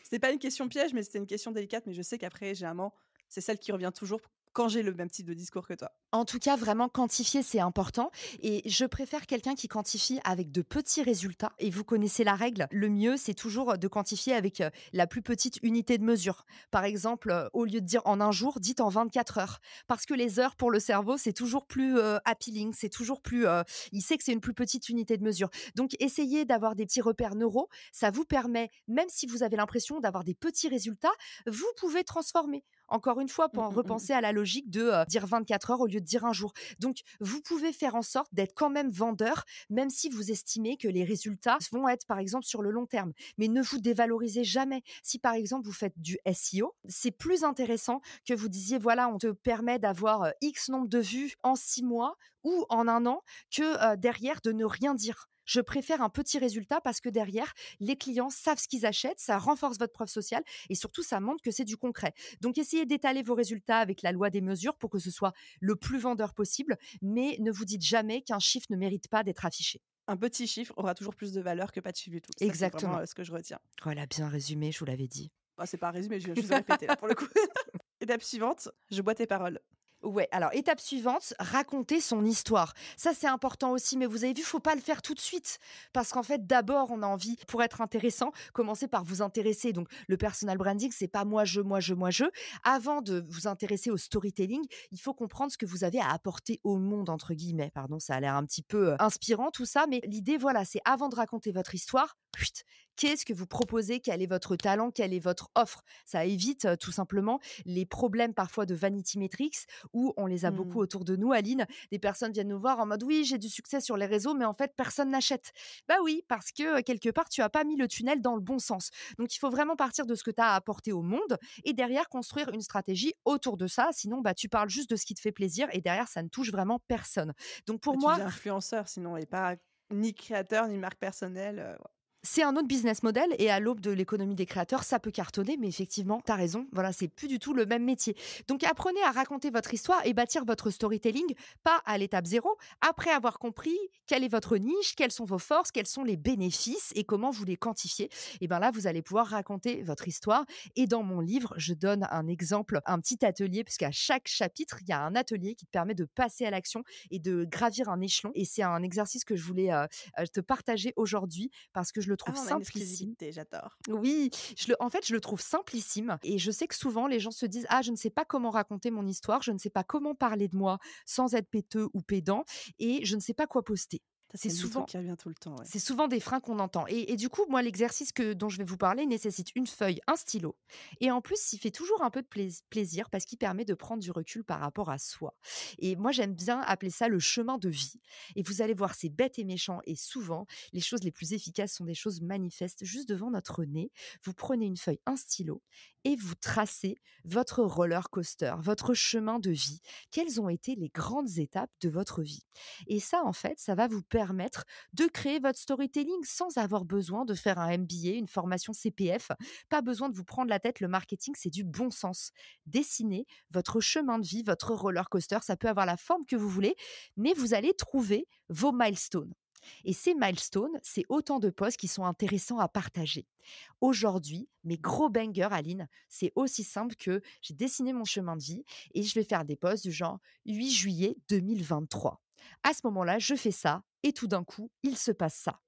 C'était pas une question piège, mais c'était une question délicate. Mais je sais qu'après, généralement, c'est celle qui revient toujours quand j'ai le même type de discours que toi. En tout cas, vraiment quantifier, c'est important. Et je préfère quelqu'un qui quantifie avec de petits résultats. Et vous connaissez la règle. Le mieux, c'est toujours de quantifier avec la plus petite unité de mesure. Par exemple, au lieu de dire en un jour, dites en 24 heures. Parce que les heures pour le cerveau, c'est toujours plus appealing. C'est toujours plus. Il sait que c'est une plus petite unité de mesure. Donc, essayez d'avoir des petits repères neuraux. Ça vous permet, même si vous avez l'impression d'avoir des petits résultats, vous pouvez transformer. Encore une fois, Mmh, pour en mmh, mmh. repenser à la logique de dire 24 heures au lieu de dire un jour. Donc, vous pouvez faire en sorte d'être quand même vendeur, même si vous estimez que les résultats vont être, par exemple, sur le long terme. Mais ne vous dévalorisez jamais. Si, par exemple, vous faites du SEO, c'est plus intéressant que vous disiez, voilà, on te permet d'avoir X nombre de vues en 6 mois ou en un an que derrière de ne rien dire. Je préfère un petit résultat parce que derrière, les clients savent ce qu'ils achètent, ça renforce votre preuve sociale et surtout, ça montre que c'est du concret. Donc, essayez d'étaler vos résultats avec la loi des mesures pour que ce soit le plus vendeur possible, mais ne vous dites jamais qu'un chiffre ne mérite pas d'être affiché. Un petit chiffre aura toujours plus de valeur que pas de chiffre du tout. Ça, c'est vraiment Exactement. ce que je retiens. Voilà, bien résumé, je vous l'avais dit. Bah, c'est pas un résumé, je viens juste de répéter là pour le coup. Étape suivante, je bois tes paroles. Ouais, alors étape suivante, raconter son histoire. Ça, c'est important aussi, mais vous avez vu, faut pas le faire tout de suite. Parce qu'en fait, d'abord, on a envie, pour être intéressant, commencer par vous intéresser. Donc, le personal branding, c'est pas moi, je, moi, je, moi, je. Avant de vous intéresser au storytelling, il faut comprendre ce que vous avez à apporter au monde, entre guillemets. Pardon, ça a l'air un petit peu inspirant, tout ça, mais l'idée, voilà, c'est avant de raconter votre histoire, chut, qu'est-ce que vous proposez? Quel est votre talent? Quelle est votre offre? Ça évite tout simplement les problèmes parfois de vanity metrics où on les a beaucoup Mmh. autour de nous, Aline. Des personnes viennent nous voir en mode oui, j'ai du succès sur les réseaux, mais en fait, personne n'achète. Bah oui, parce que quelque part, tu n'as pas mis le tunnel dans le bon sens. Donc, il faut vraiment partir de ce que tu as à apporter au monde et derrière construire une stratégie autour de ça. Sinon, bah, tu parles juste de ce qui te fait plaisir et derrière, ça ne touche vraiment personne. Donc, Bah, pour tu moi, deviens influenceur sinon et pas ni créateur ni marque personnelle. Ouais. c'est un autre business model et à l'aube de l'économie des créateurs, ça peut cartonner, mais effectivement, tu as raison, voilà, c'est plus du tout le même métier. Donc apprenez à raconter votre histoire et bâtir votre storytelling, pas à l'étape 0, après avoir compris quelle est votre niche, quelles sont vos forces, quels sont les bénéfices et comment vous les quantifiez. Et bien là, vous allez pouvoir raconter votre histoire. Et dans mon livre, je donne un exemple, un petit atelier, puisqu'à chaque chapitre, il y a un atelier qui te permet de passer à l'action et de gravir un échelon. Et c'est un exercice que je voulais te partager aujourd'hui parce que je le Ah, trouve on a une simplissime. exclusivité, j'adore. Oui, en fait, je le trouve simplissime et je sais que souvent les gens se disent: «Ah, je ne sais pas comment raconter mon histoire, je ne sais pas comment parler de moi sans être péteux ou pédant et je ne sais pas quoi poster». Ça, C'est c'est le mytho souvent qui revient tout le temps, ouais. c'est souvent des freins qu'on entend et du coup, moi, l'exercice dont je vais vous parler nécessite une feuille, un stylo et en plus, il fait toujours un peu de plaisir parce qu'il permet de prendre du recul par rapport à soi et moi, j'aime bien appeler ça le chemin de vie et vous allez voir, c'est bête et méchant et souvent, les choses les plus efficaces sont des choses manifestes juste devant notre nez. Vous prenez une feuille, un stylo et vous tracez votre roller coaster, votre chemin de vie. Quelles ont été les grandes étapes de votre vie? Et ça, en fait, ça va vous permettre de créer votre storytelling sans avoir besoin de faire un MBA, une formation CPF. Pas besoin de vous prendre la tête, le marketing, c'est du bon sens. Dessinez votre chemin de vie, votre roller coaster, ça peut avoir la forme que vous voulez, mais vous allez trouver vos milestones. Et ces milestones, c'est autant de posts qui sont intéressants à partager. Aujourd'hui, mes gros bangers, Aline, c'est aussi simple que j'ai dessiné mon chemin de vie et je vais faire des posts du genre 8 juillet 2023. À ce moment-là, je fais ça et tout d'un coup, il se passe ça.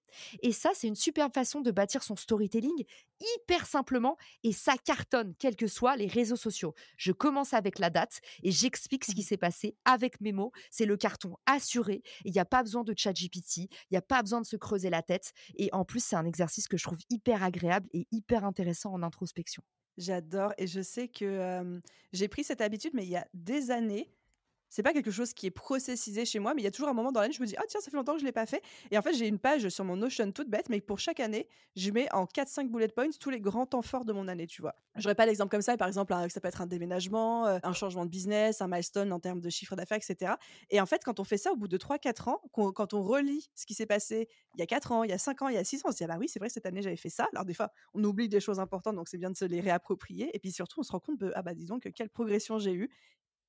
Et ça, c'est une super façon de bâtir son storytelling hyper simplement et ça cartonne, quels que soient les réseaux sociaux. Je commence avec la date et j'explique ce qui Mmh. s'est passé avec mes mots. C'est le carton assuré. Il n'y a pas besoin de ChatGPT, il n'y a pas besoin de se creuser la tête. Et en plus, c'est un exercice que je trouve hyper agréable et hyper intéressant en introspection. J'adore et je sais que, j'ai pris cette habitude, mais il y a des années. C'est pas quelque chose qui est processisé chez moi, mais il y a toujours un moment dans l'année, je me dis: «Ah tiens, ça fait longtemps que je l'ai pas fait» et en fait, j'ai une page sur mon Notion toute bête, mais pour chaque année, je mets en 4-5 bullet points tous les grands temps forts de mon année, tu vois? J'aurais pas d'exemple comme ça, mais par exemple, ça peut être un déménagement, un changement de business, un milestone en termes de chiffre d'affaires et cetera et en fait, quand on fait ça au bout de 3-4 ans, quand on relit ce qui s'est passé il y a 4 ans, il y a 5 ans, il y a 6 ans, on se dit: «Ah bah oui, c'est vrai, cette année, j'avais fait ça». Alors des fois, on oublie des choses importantes, donc c'est bien de se les réapproprier et puis surtout, on se rend compte de: «Ah bah dis donc, quelle progression j'ai eue»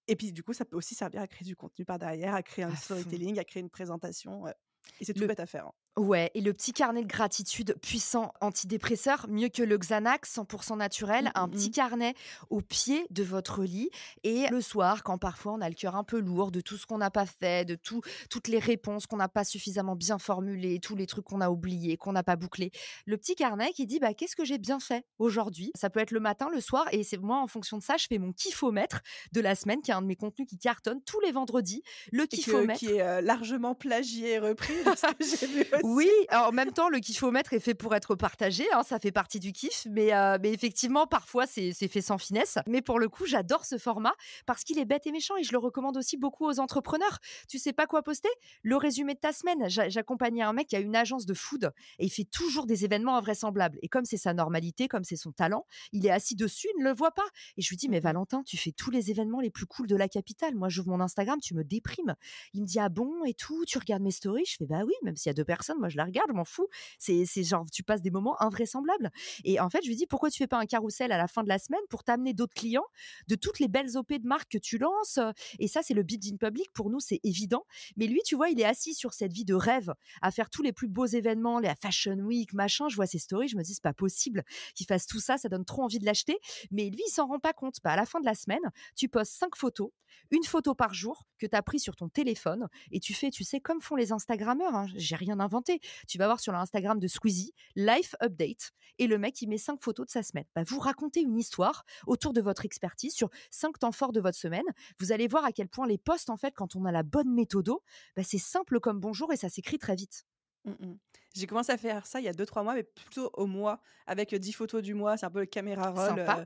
et puis du coup, ça peut aussi servir à créer du contenu par derrière, à créer un À fond. storytelling, à créer une présentation, et c'est tout Le bête à faire, hein. Ouais, et le petit carnet de gratitude puissant, antidépresseur, mieux que le Xanax, 100% naturel, Mmh, un mmh petit mh. carnet au pied de votre lit et le soir, quand parfois on a le cœur un peu lourd de tout ce qu'on n'a pas fait, de toutes les réponses qu'on n'a pas suffisamment bien formulées, tous les trucs qu'on a oubliés, qu'on n'a pas bouclés. Le petit carnet qui dit, bah, qu'est-ce que j'ai bien fait aujourd'hui? Ça peut être le matin, le soir, et c'est moi, en fonction de ça, je fais mon kiffomètre de la semaine, qui est un de mes contenus qui cartonne tous les vendredis. Le Et que qui kiffomètre. est, largement plagié et repris de ce que j'ai vu Oui, aussi. alors en même temps, le kiffomètre est fait pour être partagé, hein, ça fait partie du kiff, mais effectivement, parfois, c'est fait sans finesse. Mais pour le coup, j'adore ce format parce qu'il est bête et méchant et je le recommande aussi beaucoup aux entrepreneurs. Tu sais pas quoi poster? Le résumé de ta semaine. J'accompagnais un mec qui a une agence de food et il fait toujours des événements invraisemblables. Et comme c'est sa normalité, comme c'est son talent, il est assis dessus, il ne le voit pas. Et je lui dis, Mmh mais mh. Valentin, tu fais tous les événements les plus cool de la capitale. Moi, j'ouvre mon Instagram, tu me déprimes. Il me dit: «Ah bon et tout, tu regardes mes stories?» Je fais: «Bah oui, même s'il y a 2 personnes, moi je la regarde, je m'en fous». C'est genre tu passes des moments invraisemblables et en fait, je lui dis: «Pourquoi tu fais pas un carrousel à la fin de la semaine pour t'amener d'autres clients de toutes les belles OP de marque que tu lances?» Et ça, c'est le build in public. Pour nous, c'est évident. Mais lui, tu vois, il est assis sur cette vie de rêve à faire tous les plus beaux événements, la Fashion Week, machin. Je vois ses stories, je me dis: «C'est pas possible qu'il fasse tout ça, ça donne trop envie de l'acheter». Mais lui, il s'en rend pas compte. Bah, à la fin de la semaine, tu postes 5 photos, une photo par jour que tu as pris sur ton téléphone et tu fais, tu sais, comme font les Instagrammeurs, hein, j'ai rien inventé. Tu vas voir sur l'Instagram de Squeezie, Life Update, et le mec, il met 5 photos de sa semaine. Bah, vous racontez une histoire autour de votre expertise sur 5 temps forts de votre semaine. Vous allez voir à quel point les posts, en fait, quand on a la bonne méthodo, bah, c'est simple comme bonjour et ça s'écrit très vite. Mmh mh. J'ai commencé à faire ça il y a 2-3 mois, mais plutôt au mois avec, 10 photos du mois. C'est un peu le caméra roll, Sympa.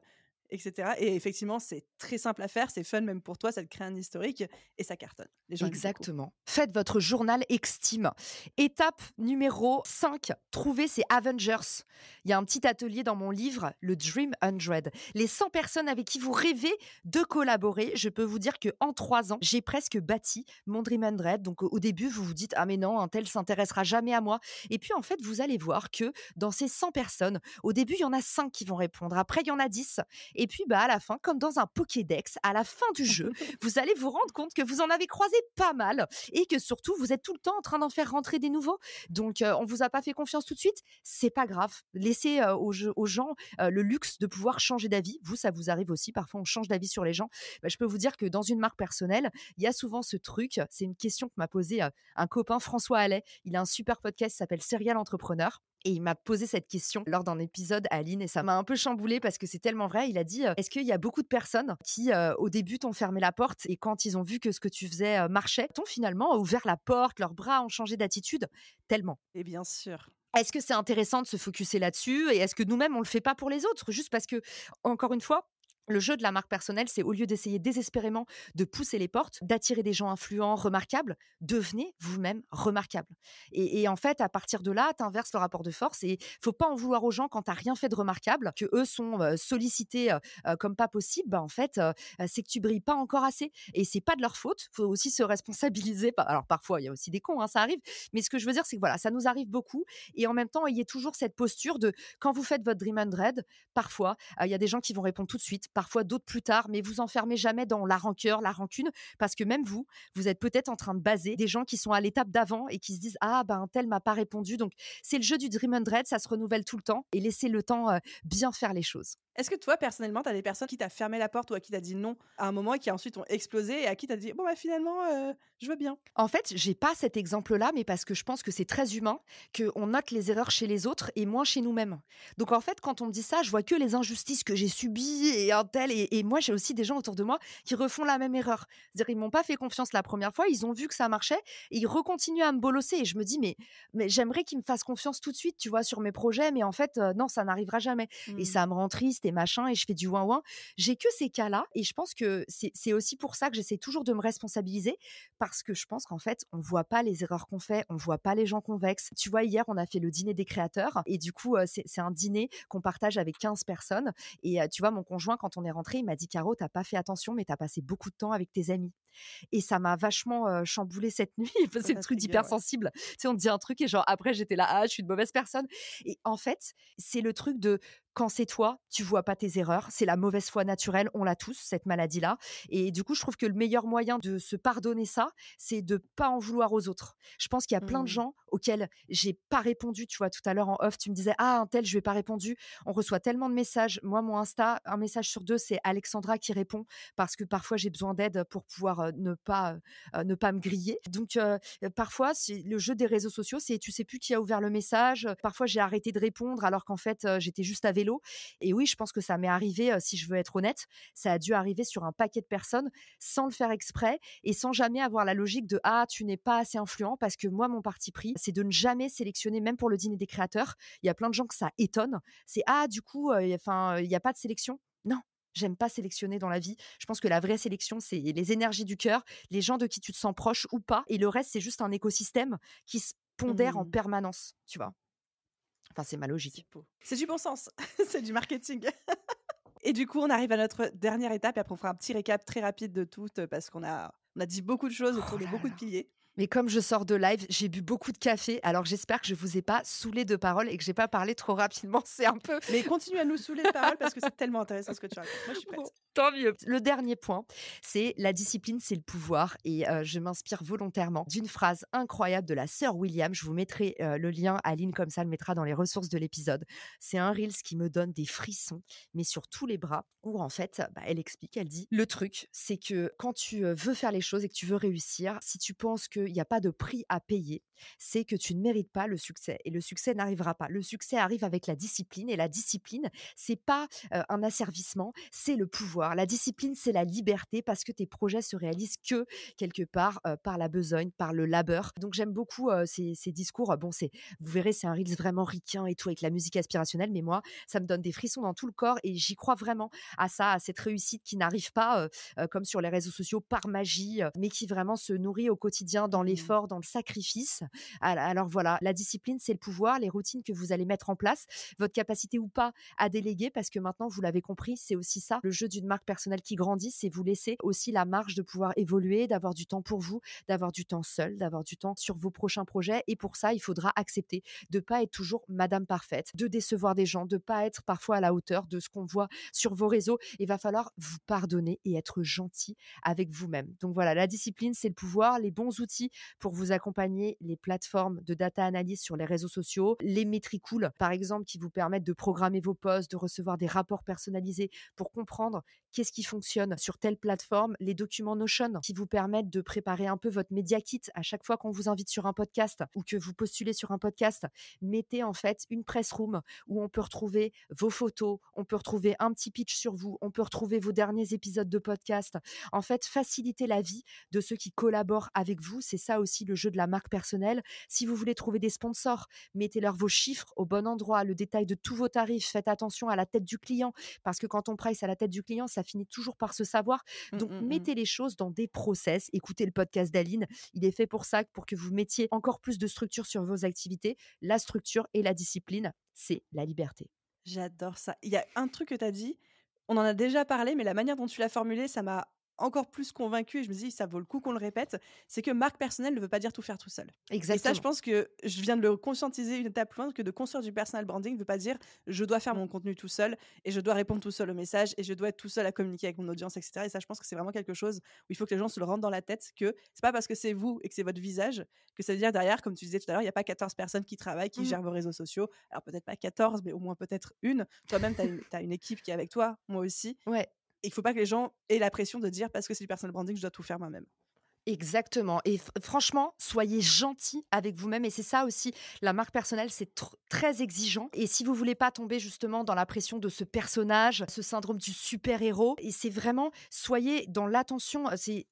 et cetera et effectivement, c'est très simple à faire, c'est fun même pour toi, ça te crée un historique et ça cartonne. Les gens aiment beaucoup. Exactement. Faites votre journal Extime. Étape numéro 5, trouver ces Avengers. Il y a un petit atelier dans mon livre, le Dream 100. Les 100 personnes avec qui vous rêvez de collaborer. Je peux vous dire qu'en 3 ans, j'ai presque bâti mon Dream 100. Donc au début, vous vous dites, ah mais non, un tel s'intéressera jamais à moi. Et puis en fait, vous allez voir que dans ces 100 personnes, au début, il y en a 5 qui vont répondre. Après, il y en a 10. Et puis bah, à la fin, comme dans un Pokédex, à la fin du jeu, vous allez vous rendre compte que vous en avez croisé pas mal et que surtout, vous êtes tout le temps en train d'en faire rentrer des nouveaux. Donc, on vous a pas fait confiance tout de suite, c'est pas grave. Laissez aux gens le luxe de pouvoir changer d'avis. Vous, ça vous arrive aussi. Parfois, on change d'avis sur les gens. Bah, je peux vous dire que dans une marque personnelle, il y a souvent ce truc. C'est une question que m'a posée un copain, François Allais. Il a un super podcast qui s'appelle Serial Entrepreneur. Et il m'a posé cette question lors d'un épisode, Aline, et ça m'a un peu chamboulée parce que c'est tellement vrai. Il a dit, est-ce qu'il y a beaucoup de personnes qui, au début, t'ont fermé la porte et quand ils ont vu que ce que tu faisais marchait, t'ont finalement ouvert la porte, leurs bras ont changé d'attitude? Tellement. Et bien sûr. Est-ce que c'est intéressant de se focuser là-dessus et est-ce que nous-mêmes, on le fait pas pour les autres? Juste parce que, encore une fois, le jeu de la marque personnelle, c'est au lieu d'essayer désespérément de pousser les portes, d'attirer des gens influents, remarquables, devenez vous-même remarquable. Et en fait, à partir de là, tu inverses le rapport de force et faut pas en vouloir aux gens quand tu rien fait de remarquable, que eux sont sollicités comme pas possible. Bah, en fait, c'est que tu brilles pas encore assez. Et c'est pas de leur faute. Faut aussi se responsabiliser. Alors parfois, il y a aussi des cons, hein, ça arrive. Mais ce que je veux dire, c'est que voilà, ça nous arrive beaucoup. Et en même temps, ayez toujours cette posture de quand vous faites votre Dream 100, parfois, il y a des gens qui vont répondre tout de suite parfois d'autres plus tard, mais vous enfermez jamais dans la rancœur, la rancune, parce que même vous êtes peut-être en train de baser des gens qui sont à l'étape d'avant et qui se disent ah ben un tel m'a pas répondu. Donc c'est le jeu du Dream 100, ça se renouvelle tout le temps et laissez le temps bien faire les choses. Est-ce que toi, personnellement, tu as des personnes qui t'a fermé la porte ou à qui tu dit non à un moment et qui ensuite ont explosé et à qui tu dit bon bah finalement je veux bien. En fait, j'ai pas cet exemple-là, mais parce que je pense que c'est très humain, qu'on note les erreurs chez les autres et moins chez nous-mêmes. Donc en fait, quand on me dit ça, je vois que les injustices que j'ai subies et un tel. Et moi, j'ai aussi des gens autour de moi qui refont la même erreur. C'est-à-dire, ils m'ont pas fait confiance la première fois, ils ont vu que ça marchait et ils recontinuent à me bolosser. Et je me dis, mais j'aimerais qu'ils me fassent confiance tout de suite, tu vois, sur mes projets, mais en fait, non, ça n'arrivera jamais. Et Mmh. ça me rend triste et machin, et je fais du ouin-ouin. J'ai que ces cas-là, et je pense que c'est aussi pour ça que j'essaie toujours de me responsabiliser, parce que je pense qu'en fait, on voit pas les erreurs qu'on fait, on voit pas les gens qu'on vexe. Tu vois, hier, on a fait le dîner des créateurs et du coup, c'est un dîner qu'on partage avec 15 personnes et tu vois, mon conjoint, quand on est rentré, il m'a dit: «Caro, t'as pas fait attention, mais t'as passé beaucoup de temps avec tes amis». Et ça m'a vachement chamboulée cette nuit. Ça C'est le t'a truc trigger, ouais. d'hypersensible. Tu sais, on te dit un truc et genre après, j'étais là: «Ah, je suis une mauvaise personne». Et en fait, c'est le truc de quand c'est toi, tu vois pas tes erreurs. C'est la mauvaise foi naturelle, on l'a tous, cette maladie-là. Et du coup, je trouve que le meilleur moyen de se pardonner ça, c'est de pas en vouloir aux autres. Je pense qu'il y a plein de Mmh. gens auxquels j'ai pas répondu. Tu vois, tout à l'heure en off, tu me disais: «Ah, un tel, je lui ai pas répondu». On reçoit tellement de messages. Moi, mon Insta, un message sur 2, c'est Alexandra qui répond parce que parfois j'ai besoin d'aide pour pouvoir ne pas me griller. Donc parfois, c'est le jeu des réseaux sociaux, c'est tu sais plus qui a ouvert le message. Parfois, j'ai arrêté de répondre alors qu'en fait, j'étais juste à vélo. Et oui, je pense que ça m'est arrivé, si je veux être honnête, ça a dû arriver sur un paquet de personnes sans le faire exprès et sans jamais avoir la logique de ah, tu n'es pas assez influent, parce que moi, mon parti pris, c'est de ne jamais sélectionner, même pour le dîner des créateurs. Il y a plein de gens que ça étonne. C'est ah, du coup, enfin, il y a pas de sélection. Non. J'aime pas sélectionner dans la vie. Je pense que la vraie sélection, c'est les énergies du cœur, les gens de qui tu te sens proche ou pas. Et le reste, c'est juste un écosystème qui se pondère en Mmh. permanence, tu vois. Enfin, c'est ma C'est logique. beau. C'est du bon sens, c'est du marketing. Et du coup, on arrive à notre dernière étape et après on fera un petit récap très rapide de toutes, parce qu'on a dit beaucoup de choses autour Oh de là beaucoup de là. piliers. Mais comme je sors de live, j'ai bu beaucoup de café, alors j'espère que je vous ai pas saoulé de paroles et que j'ai pas parlé trop rapidement. C'est un peu Mais continue à nous saouler de paroles parce que c'est tellement intéressant ce que tu racontes. Moi, je suis bon, prête. tant mieux. Le dernier point, c'est la discipline, c'est le pouvoir. Et je m'inspire volontairement d'une phrase incroyable de la sœur William. Je vous mettrai le lien, Aline, comme ça, le mettra dans les ressources de l'épisode. C'est un Reels qui me donne des frissons, mais sur tous les bras, où en fait, elle explique, elle dit, le truc, c'est que quand tu veux faire les choses et que tu veux réussir, si tu penses qu'il n'y a pas de prix à payer, c'est que tu ne mérites pas le succès. Et le succès n'arrivera pas. Le succès arrive avec la discipline. Et la discipline, c'est pas un asservissement, c'est le pouvoir. La discipline, c'est la liberté, parce que tes projets se réalisent que quelque part par la besogne, par le labeur. Donc j'aime beaucoup ces discours. Bon, vous verrez, c'est un Reels vraiment ricain et tout, avec la musique aspirationnelle, mais moi, ça me donne des frissons dans tout le corps et j'y crois vraiment à ça, à cette réussite qui n'arrive pas comme sur les réseaux sociaux par magie, mais qui vraiment se nourrit au quotidien dans Mmh. l'effort, dans le sacrifice. Alors voilà, la discipline, c'est le pouvoir, les routines que vous allez mettre en place, votre capacité ou pas à déléguer, parce que maintenant, vous l'avez compris, c'est aussi ça, le jeu d'une marque personnelle qui grandit, c'est vous laisser aussi la marge de pouvoir évoluer, d'avoir du temps pour vous, d'avoir du temps seul, d'avoir du temps sur vos prochains projets. Et pour ça, il faudra accepter de pas être toujours madame parfaite, de décevoir des gens, de pas être parfois à la hauteur de ce qu'on voit sur vos réseaux. Il va falloir vous pardonner et être gentil avec vous-même. Donc voilà, la discipline, c'est le pouvoir, les bons outils pour vous accompagner, les plateformes de data analyse sur les réseaux sociaux, les Metricool, par exemple, qui vous permettent de programmer vos posts, de recevoir des rapports personnalisés pour comprendre qu'est-ce qui fonctionne sur telle plateforme, les documents Notion qui vous permettent de préparer un peu votre média kit à chaque fois qu'on vous invite sur un podcast ou que vous postulez sur un podcast. Mettez en fait une press room où on peut retrouver vos photos, on peut retrouver un petit pitch sur vous, on peut retrouver vos derniers épisodes de podcast. En fait, facilitez la vie de ceux qui collaborent avec vous. C'est ça aussi le jeu de la marque personnelle. Si vous voulez trouver des sponsors, mettez-leur vos chiffres au bon endroit, le détail de tous vos tarifs. Faites attention à la tête du client, parce que quand on price à la tête du client, ça finit toujours par se savoir. Mmh, Donc, mmh, mmh. mettez les choses dans des process. Écoutez le podcast d'Aline. Il est fait pour ça, pour que vous mettiez encore plus de structure sur vos activités. La structure et la discipline, c'est la liberté. J'adore ça. Il y a un truc que tu as dit, on en a déjà parlé, mais la manière dont tu l'as formulé, ça m'a encore plus convaincue et je me dis: «Ça vaut le coup qu'on le répète», c'est que marque personnelle ne veut pas dire tout faire tout seul. Et ça, je Exactement. pense que je viens de le conscientiser une étape plus loin, que de construire du personal branding ne veut pas dire: «Je dois faire mon contenu tout seul et je dois répondre tout seul aux messages et je dois être tout seul à communiquer avec mon audience» et cetera. Et ça, je pense que c'est vraiment quelque chose où il faut que les gens se le rentrent dans la tête, que c'est pas parce que c'est vous et que c'est votre visage que ça veut dire derrière, comme tu disais tout à l'heure, il y a pas 14 personnes qui travaillent, qui Mmh. gèrent vos réseaux sociaux. Alors peut-être pas 14, mais au moins peut-être une. Toi-même, tu as une équipe qui est avec toi, moi aussi. Ouais. Et il faut pas que les gens aient la pression de dire: «Parce que c'est du personal branding, je dois tout faire moi-même». Exactement et franchement, soyez gentils avec vous-même et c'est ça aussi, la marque personnelle, c'est très exigeant et si vous voulez pas tomber justement dans la pression de ce personnage, ce syndrome du super-héros et c'est vraiment soyez dans l'attention,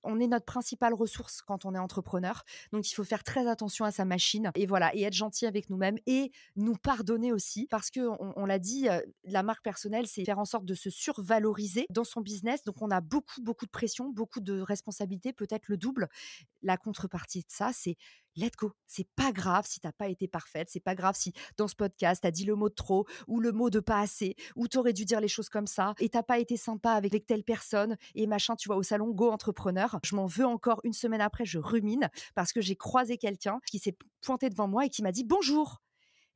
on est notre principale ressource quand on est entrepreneur, donc il faut faire très attention à sa machine et voilà et être gentil avec nous-mêmes et nous pardonner aussi parce qu'on l'a dit, la marque personnelle, c'est faire en sorte de se survaloriser dans son business, donc on a beaucoup, beaucoup de pression, beaucoup de responsabilités, peut-être le double. La contrepartie de ça, c'est let go. C'est pas grave si t'as pas été parfaite. C'est pas grave si dans ce podcast, t'as dit le mot de trop ou le mot de pas assez ou t'aurais dû dire les choses comme ça et t'as pas été sympa avec telle personne et machin, tu vois, au salon Go Entrepreneur. Je m'en veux encore une semaine après, je rumine parce que j'ai croisé quelqu'un qui s'est pointé devant moi et qui m'a dit bonjour.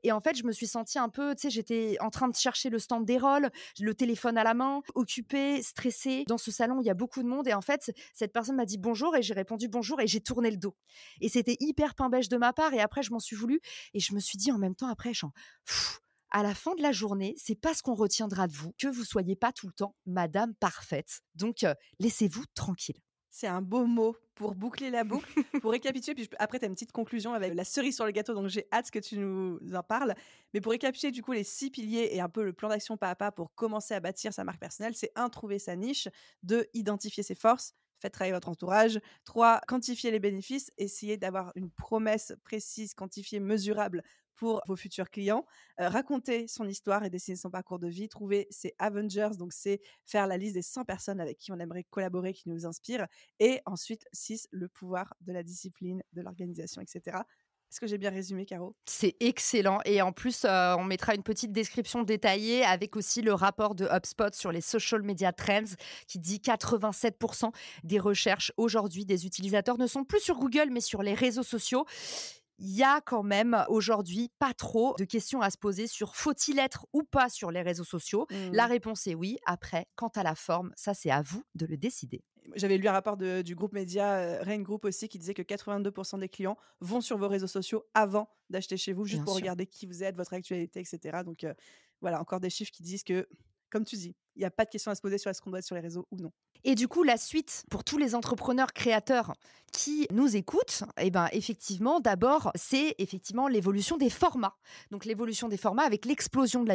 Et en fait, je me suis sentie un peu, tu sais, j'étais en train de chercher le stand des rôles, le téléphone à la main, occupée, stressée. Dans ce salon, il y a beaucoup de monde et en fait, cette personne m'a dit bonjour et j'ai répondu bonjour et j'ai tourné le dos. Et c'était hyper pain beige de ma part et après, je m'en suis voulu et je me suis dit en même temps après, genre, pff, à la fin de la journée, c'est pas ce qu'on retiendra de vous, que vous soyez pas tout le temps madame parfaite. Donc, laissez-vous tranquille. C'est un beau mot pour boucler la boucle. Pour récapituler, puis après, tu as une petite conclusion avec la cerise sur le gâteau, donc j'ai hâte que tu nous en parles. Mais pour récapituler, du coup, les 6 piliers et un peu le plan d'action pas à pas pour commencer à bâtir sa marque personnelle, c'est 1, trouver sa niche, 2, identifier ses forces, faites travailler votre entourage, 3, quantifier les bénéfices, essayer d'avoir une promesse précise, quantifiée, mesurable pour vos futurs clients, raconter son histoire et dessiner son parcours de vie, trouver ses Avengers, donc c'est faire la liste des 100 personnes avec qui on aimerait collaborer, qui nous inspirent, et ensuite 6, le pouvoir de la discipline, de l'organisation, etc. Est-ce que j'ai bien résumé, Caro? C'est excellent et en plus, on mettra une petite description détaillée avec aussi le rapport de HubSpot sur les social media trends qui dit 87 des recherches aujourd'hui des utilisateurs ne sont plus sur Google, mais sur les réseaux sociaux. Il y a quand même aujourd'hui pas trop de questions à se poser sur faut-il être ou pas sur les réseaux sociaux? La Mmh. réponse est oui. Après, quant à la forme, ça, c'est à vous de le décider. J'avais lu un rapport du groupe média, Rain Group aussi, qui disait que 82 des clients vont sur vos réseaux sociaux avant d'acheter chez vous, juste Bien pour sûr. regarder qui vous êtes, votre actualité, et cetera. Donc voilà, encore des chiffres qui disent que, comme tu dis, il y a pas de question à se poser sur est-ce qu'on doit être sur les réseaux ou non. Et du coup, la suite pour tous les entrepreneurs créateurs qui nous écoutent, eh ben, effectivement, d'abord, c'est effectivement l'évolution des formats. Donc, l'évolution des formats avec l'explosion de la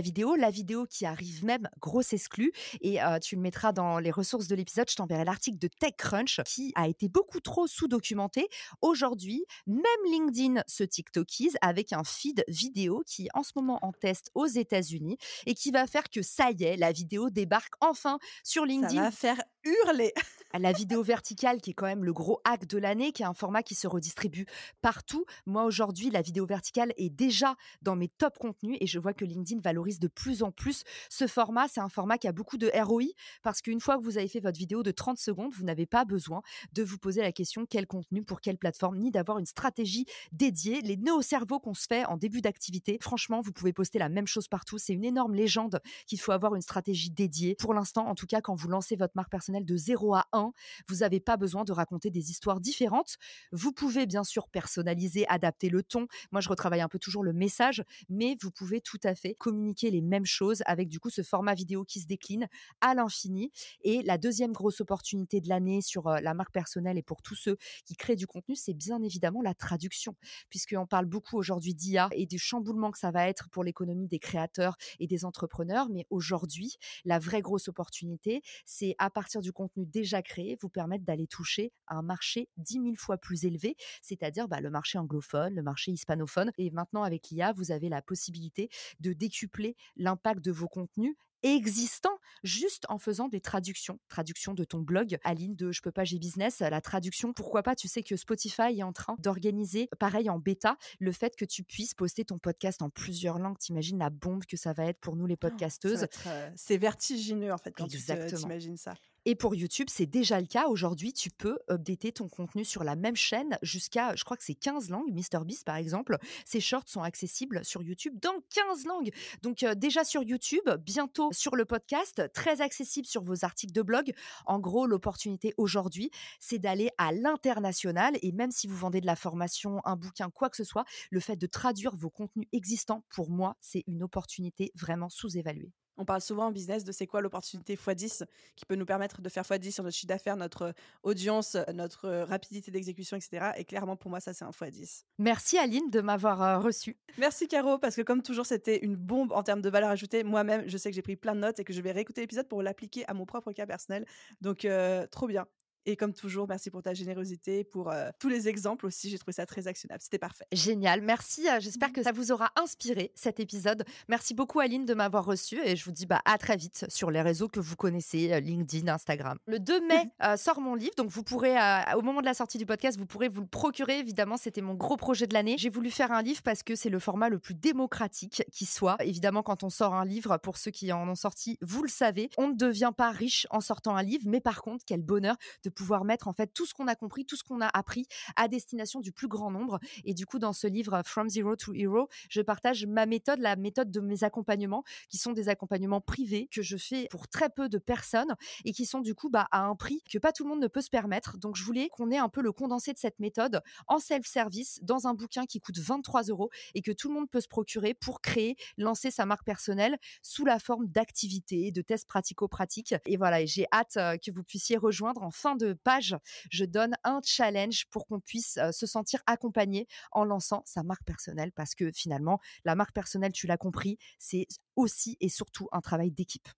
vidéo qui arrive même, grosse exclue. Et tu le mettras dans les ressources de l'épisode. Je t'enverrai l'article de TechCrunch qui a été beaucoup trop sous-documenté. Aujourd'hui, même LinkedIn se TikTokise avec un feed vidéo qui est en ce moment en test aux États-Unis et qui va faire que ça y est, la vidéo débarque enfin sur Ça LinkedIn. va faire hurler! À la vidéo verticale qui est quand même le gros hack de l'année, qui est un format qui se redistribue partout. Moi, aujourd'hui, la vidéo verticale est déjà dans mes top contenus et je vois que LinkedIn valorise de plus en plus ce format. C'est un format qui a beaucoup de ROI parce qu'une fois que vous avez fait votre vidéo de 30 secondes, vous n'avez pas besoin de vous poser la question quel contenu pour quelle plateforme, ni d'avoir une stratégie dédiée. Les nœuds au cerveau qu'on se fait en début d'activité, franchement, vous pouvez poster la même chose partout. C'est une énorme légende qu'il faut avoir une stratégie dédiée. Pour l'instant, en tout cas, quand vous lancez votre marque personnelle de 0 à 1, vous n'avez pas besoin de raconter des histoires différentes. Vous pouvez bien sûr personnaliser, adapter le ton. Moi, je retravaille un peu toujours le message, mais vous pouvez tout à fait communiquer les mêmes choses avec du coup ce format vidéo qui se décline à l'infini. Et la deuxième grosse opportunité de l'année sur la marque personnelle et pour tous ceux qui créent du contenu, c'est bien évidemment la traduction, puisqu'on parle beaucoup aujourd'hui d'IA et du chamboulement que ça va être pour l'économie des créateurs et des entrepreneurs. Mais aujourd'hui, la vraie grosse opportunité, c'est à partir du contenu déjà créé, vous permettre d'aller toucher un marché 10 000 fois plus élevé, c'est-à-dire le marché anglophone, le marché hispanophone. Et maintenant, avec l'IA, vous avez la possibilité de décupler l'impact de vos contenus existant juste en faisant des traductions. Traduction de ton blog, Aline de Je peux pas, j'ai business. La traduction, pourquoi pas, tu sais que Spotify est en train d'organiser, pareil en bêta, le fait que tu puisses poster ton podcast en plusieurs langues. T'imagines la bombe que ça va être pour nous les Ça va podcasteuses. être, c'est vertigineux en fait quand Exactement. t'imagines ça. Et pour YouTube, c'est déjà le cas. Aujourd'hui, tu peux updater ton contenu sur la même chaîne jusqu'à, je crois que c'est 15 langues. MrBeast, par exemple, ses shorts sont accessibles sur YouTube dans 15 langues. Donc, déjà sur YouTube, bientôt sur le podcast, très accessible sur vos articles de blog. En gros, l'opportunité aujourd'hui, c'est d'aller à l'international. Et même si vous vendez de la formation, un bouquin, quoi que ce soit, le fait de traduire vos contenus existants, pour moi, c'est une opportunité vraiment sous-évaluée. On parle souvent en business de c'est quoi l'opportunité x10 qui peut nous permettre de faire x10 sur notre chiffre d'affaires, notre audience, notre rapidité d'exécution, etc. Et clairement, pour moi, ça, c'est un x10. Merci Aline de m'avoir reçue. Merci Caro, parce que comme toujours, c'était une bombe en termes de valeur ajoutée. Moi-même, je sais que j'ai pris plein de notes et que je vais réécouter l'épisode pour l'appliquer à mon propre cas personnel. Donc, trop bien. Et comme toujours, merci pour ta générosité, pour tous les exemples aussi. J'ai trouvé ça très actionnable. C'était parfait. Génial, merci. J'espère que ça vous aura inspiré cet épisode. Merci beaucoup Aline de m'avoir reçue et je vous dis à très vite sur les réseaux que vous connaissez, LinkedIn, Instagram. Le 2 mai sort mon livre, donc vous pourrez, au moment de la sortie du podcast, vous pourrez vous le procurer. Évidemment, c'était mon gros projet de l'année. J'ai voulu faire un livre parce que c'est le format le plus démocratique qui soit. Évidemment, quand on sort un livre, pour ceux qui en ont sorti, vous le savez, on ne devient pas riche en sortant un livre, mais par contre, quel bonheur de pouvoir mettre en fait tout ce qu'on a compris, tout ce qu'on a appris à destination du plus grand nombre. Et du coup, dans ce livre From Zero to Hero, je partage ma méthode, la méthode de mes accompagnements, qui sont des accompagnements privés que je fais pour très peu de personnes et qui sont du coup à un prix que pas tout le monde ne peut se permettre. Donc, je voulais qu'on ait un peu le condensé de cette méthode en self-service dans un bouquin qui coûte 23 € et que tout le monde peut se procurer pour créer, lancer sa marque personnelle sous la forme d'activités, de tests pratico-pratiques. Et voilà, et j'ai hâte que vous puissiez rejoindre en fin de page. Je donne un challenge pour qu'on puisse se sentir accompagné en lançant sa marque personnelle parce que finalement, la marque personnelle, tu l'as compris, c'est aussi et surtout un travail d'équipe.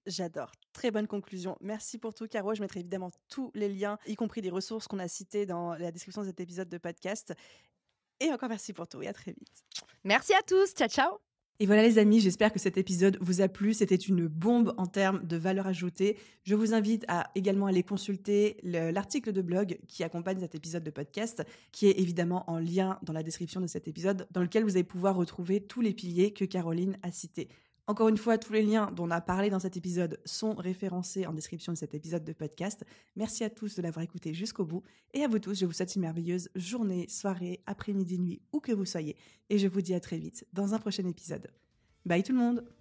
J'adore. Très bonne conclusion. Merci pour tout, Caro. Je mettrai évidemment tous les liens, y compris des ressources qu'on a citées dans la description de cet épisode de podcast. Et encore merci pour tout et à très vite. Merci à tous. Ciao, ciao. Et voilà les amis, j'espère que cet épisode vous a plu. C'était une bombe en termes de valeur ajoutée. Je vous invite à également aller consulter l'article de blog qui accompagne cet épisode de podcast, qui est évidemment en lien dans la description de cet épisode, dans lequel vous allez pouvoir retrouver tous les piliers que Caroline a cités. Encore une fois, tous les liens dont on a parlé dans cet épisode sont référencés en description de cet épisode de podcast. Merci à tous de l'avoir écouté jusqu'au bout. Et à vous tous, je vous souhaite une merveilleuse journée, soirée, après-midi, nuit, où que vous soyez. Et je vous dis à très vite dans un prochain épisode. Bye tout le monde!